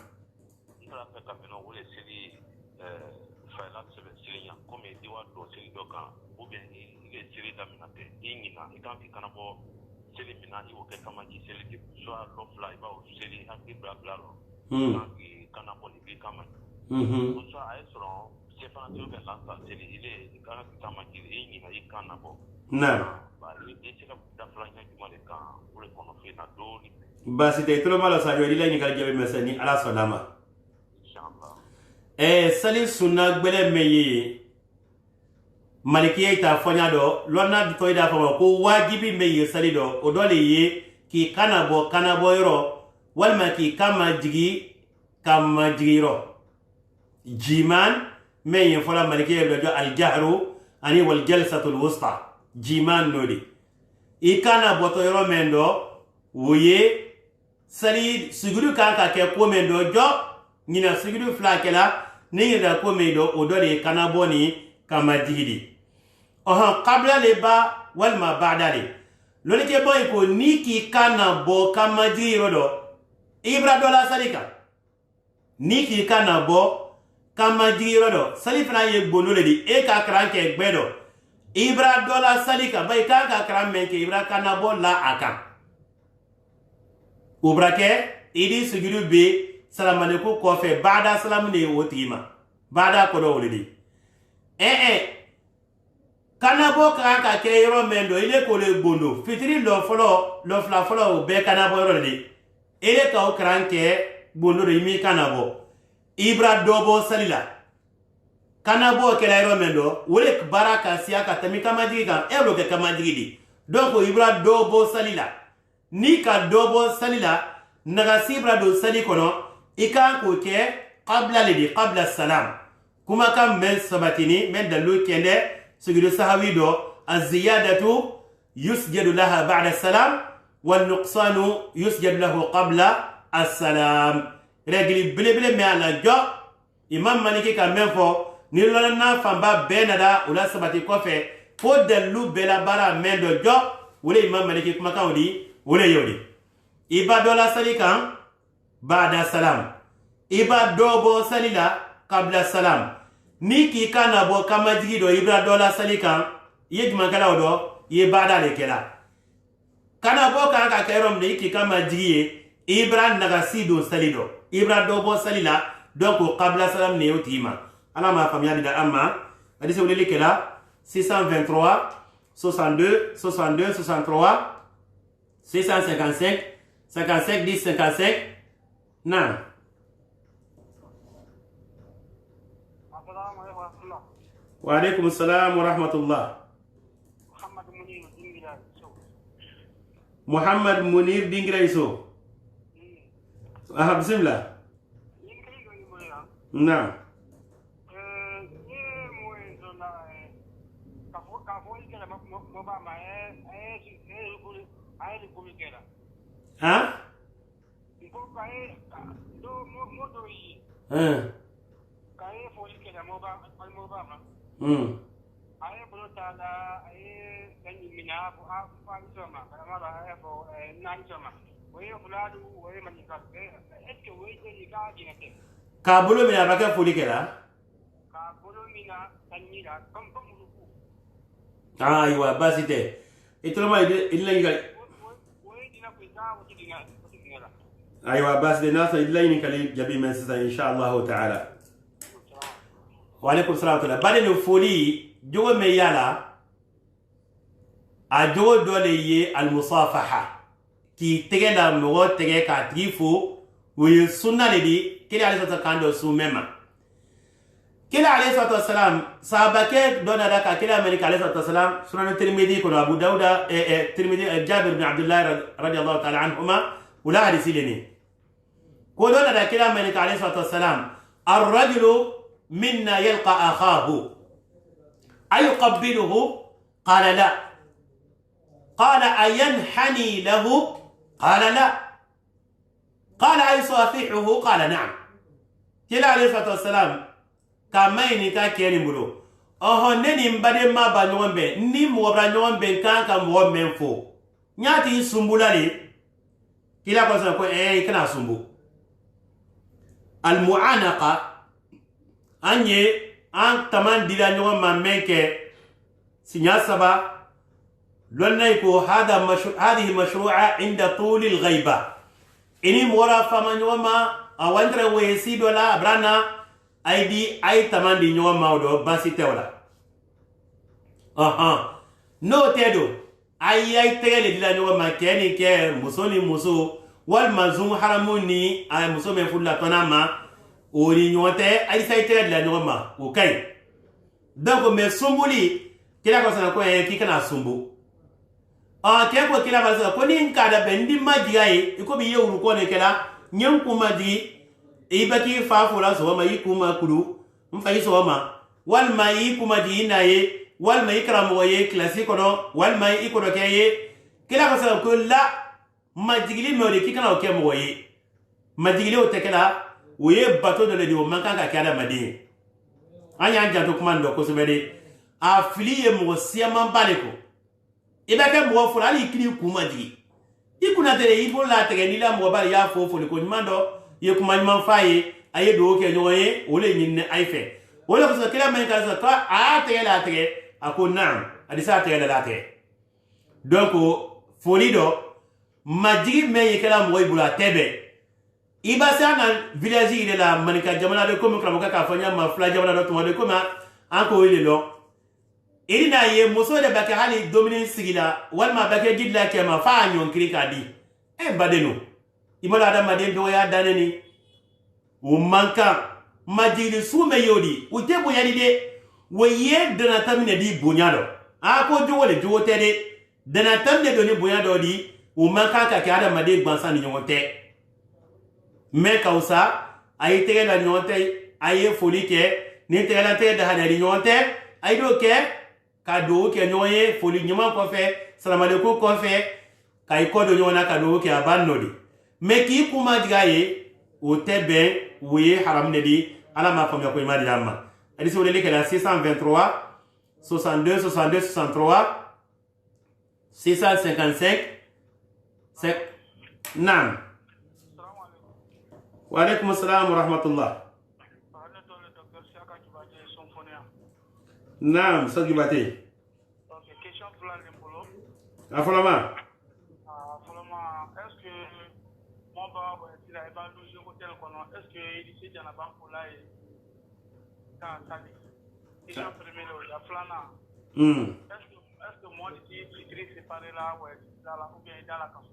[SPEAKER 1] Basi te tolo malo sa jodi la ni kala jabe mesani ala salama inshallah sali sunna gbele meyi maliki ta fonya do lonna to ida fa ko wajibi meyi sali do o dole ye ki kanabo yoro walma ki kama jigiro jiman meyi fola maliki do al jahru ani wal jalsatul wusta jiman nodi ikana boto yoro mendo woye sali suguru kanka ke komendo jo nyina suguru flakela ni da komendo odole kanaboni kama jihidi qabla le ba wal ma ba'da le lole ke boy ko niki kana bo kama jiro do ibra dola salika niki kana bo kama jiro do salifna ye bonole di e ka kranke gbedo ibra dola salika bay kanka kran menke ibra kana bo la aka o brake idi sujudu be salam alaikum ko fe bada salam ne wotima bada ko do wulidi kana bo ka ke yoro mendo ile ko le bondo fitiri lo fla folo be kana bo yoro de ile ka o kranke bondo de mi kana bo ibra dobo salila kana bo ke la yoro mendo wole baraka siya ka tami kama jigi kan elo ke kama jigi di donc ibra dobo salila ni ka dobo salila naga sibra do sali kono ikan ko ke qabla salam kuma kam men sabatini men dalu kende sujudu sahawi do az-ziyadatu yusjadu laha ba'da salam wal nuqsanu yusjadu lahu qabla as-salam regli bile me ala jo imam maliki ka men fo ni lolana famba benada ula sabati ko fe fo dalu bela bara men do jo wala imam maliki kuma kan wodi wala yodi ibadola salikan ba'da salam ibadobo salila qabla salam ni ki kana bo kama jigi do ibra dola salikan yejma kala do ye bada le kela kana bo kan ka kerom ni ki kama jigi ibra naga sido salido ibra do bo salila donc qabla salam ne yotima ala ma famia da amma adi se wulele kela 623 62 62 63 655 55 10 55 na وعليكم السلام ورحمة الله. محمد منير دينغرايسو. بسم الله. نعم. ها؟
[SPEAKER 3] Aye bolo tala aye ganyi mina bu afan soma kamara aye bo nan soma we fuladu we manika eske we je ka dinate
[SPEAKER 1] ka bolo mina ba ka fuli kera
[SPEAKER 3] ka bolo mina tanira kom ruku
[SPEAKER 1] aywa basite itolma illa yiga
[SPEAKER 3] we dina ku ta wuti dina
[SPEAKER 1] aywa basite nasa illa yin kali jabi men sa inshallah ta'ala. Waalaikum salam tala bade no foli jogo me yala a jogo dole ye al musafaha ki tege la mo tege ka trifo we sunna le di kila ali sota kando su mema kila ali sota salam sahabake dona da ka kila amerika ali sota salam sunan tirmidhi ko abu dauda tirmidhi jabir bin abdullah radiyallahu ta'ala anhuma wala hadisi leni ko dona da kila amerika ali sota salam ar-rajulu منا يلقى أخاه أيقبله قال لا قال أينحني له قال لا قال أيصافحه قال نعم كلا عليه الصلاة والسلام كمين كاكيني بلو نني مبادي ما بانيوان بي ني موبرا نيوان بي كان كموان منفو نياتي سنبولا لي كلا قصنا كو كنا سنبو المعانقة anye an taman dila nyoma mameke sinya saba lonna ko هذه مشروعه عند طول الغيبه ini mora fama nyoma awandre we sidola brana aidi ay taman di nyoma do basite wala no tedo ay tele dila nyoma keni ke musoni muso wal mazum haramuni ay muso me fulla tonama ori nyote ay saytere la nyoma okay donc me sumbuli kila ko sana ko ki kana sumbu te ko kila ba ko ni nkada bendi majigai iko bi yewu ko ne kala nyem ku maji e baki fa fula so ma yi kuma kudu mfa so ma wal mai kuma di naye wal mai kram woye classique no wal mai iko do keye kila ko sana ko la majigili me ki kana o ke mo woye majigili o te kala oye bato de le manka ka kada madin anya janto kuma ndo ko sebede a filiye mo siama baleko ibaka mo fo ali kiri kuma di ikuna tere ibo la tere ni la mo ba ya fo fo ko mando ye kuma man faye aye do ke nyoye ole nyinne aife ole ko so kila men ka so ka a tere la tere ako nam adisa tere la tere donc folido majigi me yekela moy bula tebe iba sana village ile la manika jamana de comme kala ka fanya ma fla jamana do to de comme anko ile lo irina ye muso de baka hali domini sigila walma baka gidla kema fa nyon krika di e badeno imala da maden do ya daneni o manka majigi sume yodi o tebo yadi de wo ye dana tamine di bonyado a ko jowole jowotede dana tamne do ni bonyado di o manka ka ka da maden gbansan ni nyonte me kausa ay tege la nyonte ay foli ke ni tege la tege da hadari nyonte ay do ke ka do ke nyoye foli nyama ko fe salam alaykum ko fe kay ko do nyona ka do ke abannodi me ki kuma digaye o tebe wuye haram ne di ala ma fam ko imadi lamma adi so le ke la 623 62 62 63 655 nam wa alaikum assalam wa rahmatullah. Naam, Sagi Bate.
[SPEAKER 3] Ok, question pour l'Impolo.
[SPEAKER 1] Afolama.
[SPEAKER 3] Est-ce que mon père, s'il a pas logé au hôtel, est-ce qu'il dit qu'il y a la banque pour là et quand ça dit question première, il y a flana. Est-ce que moi, je dis que séparé là, ou bien dans la casse?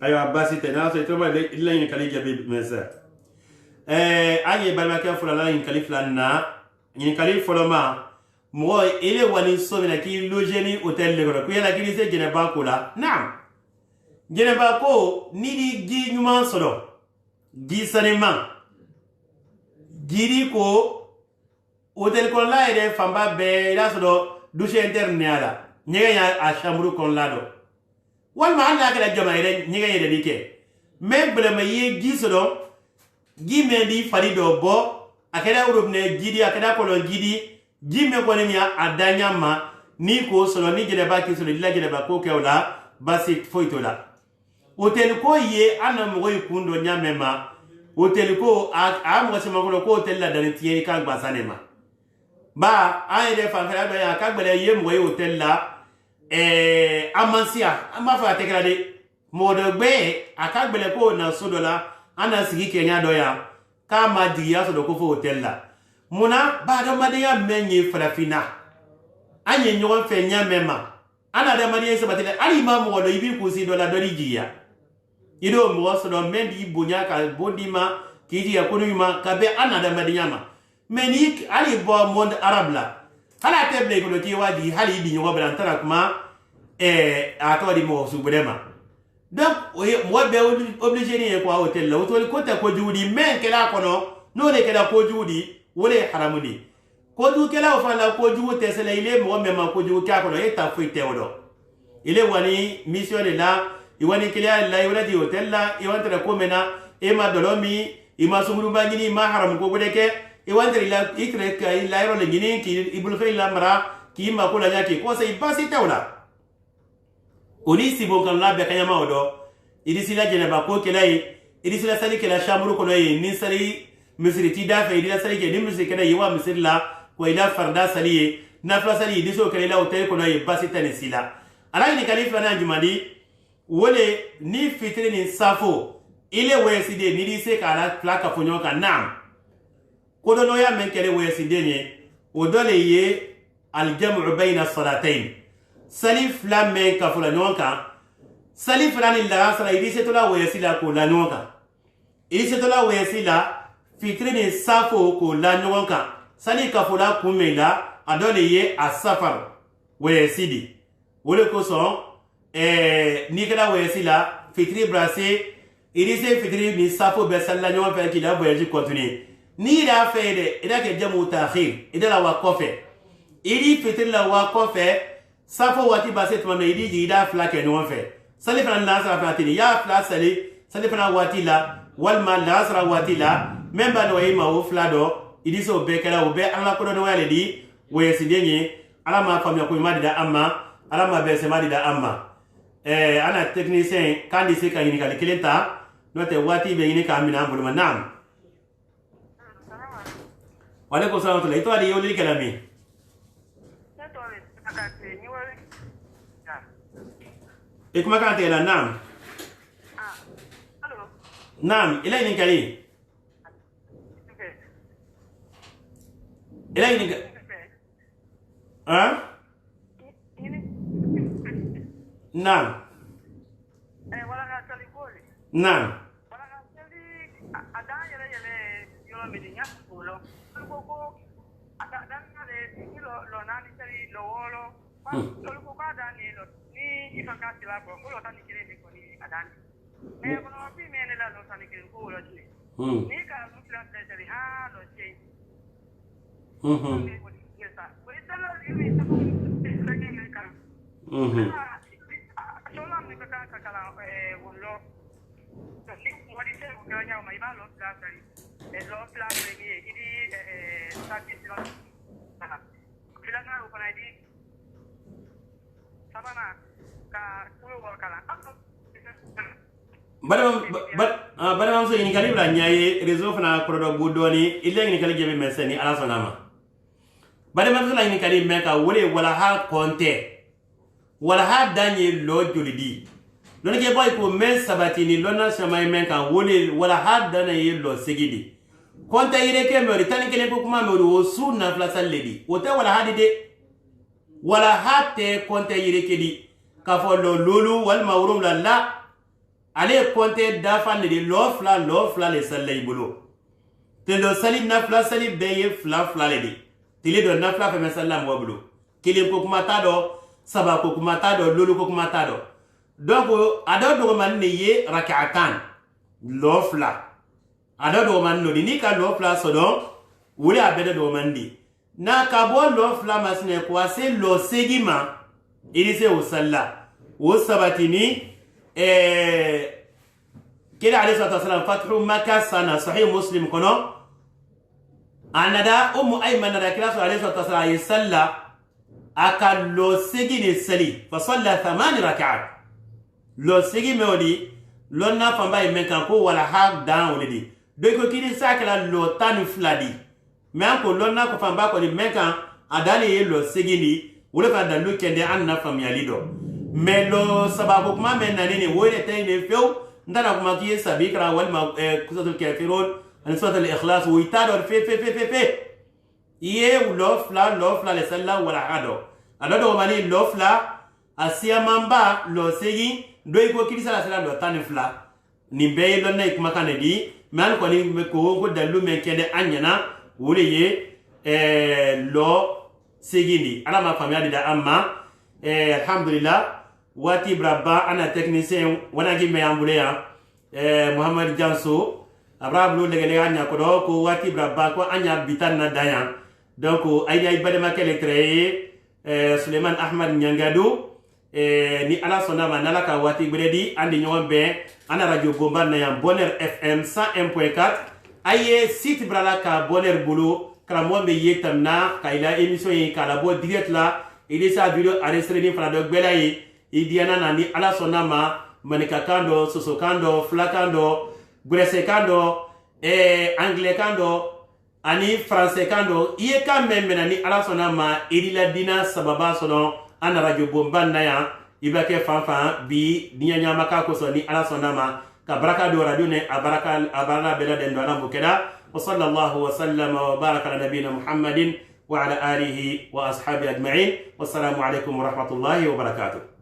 [SPEAKER 1] Ayo basi tena so to le illa yin kali jabe mesa aye balmaka fulala yin kali flanna yin kali foloma mo ile wani so na ki logeni hotel le ko yela ki se gene ba ko la naam gene ba ko ni di gi nyuma solo gi sanema giri ko hotel ko la ide famba be la solo douche interne ala nyega ya a chambre kon la do walma alla kala jama ire nyiga yede dike me blema ye gisodo gime di farido bo akeda urubne gidi akeda kolon gidi gime ko ne ya adanya ma ni ko solo ni jede ba ki solo dila jede ba ko kewla basi foito la hotel ko ye anam go ikundo nyamema hotel ko a mo se makolo ko hotel la dan tiye ka gbasane ma ba ayede fa kala do ya ka gbele ye mo hotel la amansia amafa tekra de modogbe akagbele ko na sodola ana sigi kenya doya kama diya sodo ko fo hotel la muna ba do madiya menye frafina anye nyon fe nya mema ana da madiya se batele ali ma mo do ibi ku si dola do diya ido mo sodo mendi bunya ka bodima kiji ya kunu ma kabe ana da madiya ma meni ali bo monde arab la hala teble ko ti waji hali bi nyoba brantara kuma ato di mo su brema donc mo be obligé ni ko hotel la to ko ta ko judi men ke la kono no le ke la ko judi wole haramudi ko du ke la fa la ko judi tesele ile mo mema ko judi ka kono eta fu teodo ile wani mission la iwani kila la iwani di hotel la iwani tra ko mena e ma dolomi ima sumuru bangini ma haram ko bodeke iwani la itre ka la iro le gini ki ibul khayl la mara ki ma ko la nyaki ko sai basi teola oni sibo kan la be kanyama odo idisi la jene ba ko kelai idisi la sali kela shamuru ko noy ni sali misri ti da fe idila sali ke ni misri kena yiwa misri la ko ila farda sali na fa sali idiso kela la hotel ko noy basi tane sila ala ni kalifa na jumadi wole ni fitri ni safo ile weside ni dise kala plaka fonyo ka nam ko do no ya men kele weside ni odole ye al jam'u bayna as-salatayn salif la men ka fula nyonka salif la ni la sala idise to la wesila ko la nyonka idise to la wesila fitri ni safo ko la nyonka sali ka fula kumela adole ye asafar wesidi wole ko so ni kala wesila fitri brasé idise fitri ni safo be sala nyonka ki la voyage continue ni da fede ida ke jamu ta'khir ida la wakofe idi fitri la wakofe safo wati base to me idi jida flake no fe sali fana la sara fatini ya fla sali fana wati la wal ma la sara wati la memba no yima o flado idi so be kala o be ala ko do wale di wesi denye ala ma famya ko madida amma ala ma be se madida amma ana technicien kandi se kan ni kala kilenta no te wati be ni ka amina mbulu manam wale ko sawa to le to adi yo li kala mi kuma kan te la nam
[SPEAKER 2] Allo.
[SPEAKER 1] nam ila ni kali ila ni ha nam
[SPEAKER 2] Wala nga tali koli.
[SPEAKER 1] nam
[SPEAKER 2] Wala nga tali ada yele yolo medinya ulo. Ko ada dan ale lo nani tali lo wolo. Ko ada ni lo ni ifaka sila ko ulo tani kire ni ko ni adan. Me ko no pi me ne la lo tani kire ko ulo ni. Ni ka mu plan tali ha lo che. Yesa. Ko italo ni ta ko ni ka. Solam ni kaka kala ulo. Ni mo di se ko kanya mai ba lo plan tali. Lo plan ni ini sakit lo. Filanga ko na di sabana ka kuyo kala.
[SPEAKER 1] Badama so ni kali bla nyaay réseau fana ko do budoni ile ni kali jebe meseni ala sonama badama so la ni kali meka wole wala ha konte wala ha danye lo julidi don ke boy ko men sabatini lona samay meka wole wala ha dana ye lo sigidi konte ire ke me ritani kele ko kuma me o sunna fla salledi o te wala ha de wala ha te konte ire kedi ka fo lo lulu wal mawrum la ale konte dafa ne lo fla le sallay bulu te lo sali na fla sali beye fla le di tile do na fla fe sallam wo bulu kile ko kuma ta do saba ko kuma ta do lulu ko kuma ta do donc ado do man ne ye rak'atan lo fla ado do man no ni ka lo fla so do wuri abede do man di na ka bo lo fla masne ko ase lo segima ili se usalla wo sabatini كده عليه الصلاة والسلام فتح مكة سنة صحيح مسلم كنو أنا دا أيمن دا كلاس عليه الصلاة والسلام يصلى أكل لو سجين السلي فصلى 8 ركعات لو سجين مولي لو نفهم باي من كان كو ولا حق دان ولدي دوكو كده ساكلا لو تاني فلادي مانكو لو نفهم فهم باكو دي من كان أدالي لو سجين دي ولا فدا لو كده أن نفهم ياليدو ملو سبابو كما من نانيني وين تاني فيو ndana kuma kiye sabikra wal ma kusatul kafirun an suratul ikhlas wa itador fe iye lo fla le salla wala hado adodo mani lo fla asia mamba lo segi doy ko kilisa la sala lo tan fla ni be lo nay kuma kanedi man ko ni ko dalu men kede anyana wole ye lo segini ala ma famia da amma alhamdulillah wati braba ana technicien wana gi me ambule ya Muhammad Janso abrablu le gele anya ko do ko wati braba ko anya bitan na daya donc ay bade ma kele créé Suleiman Ahmad Nyangadu ni ala sona manala ka wati bredi andi nyombe ana radio bomba na ya Bonheur FM 101.4 aye site brala ka Bonheur bulu kala mo be yetamna ka ila émission yi kala bo direct la il sa video enregistré ni fala do belayi idiana nani ala sonama manika kando soso kando flakando grese kando anglais kando ani français kando iye kambe menani ala sonama idila dina sababa sono ana radio bomba naya ibake fanfan bi dinya nyama ka ko so ni ala sonama ka baraka do radio ne abaraka bela den do ala mukeda wa sallallahu wa sallama wa baraka ala nabina muhammadin wa ala alihi wa ashabi ajma'in wassalamu alaikum wa rahmatullahi wa barakatuh.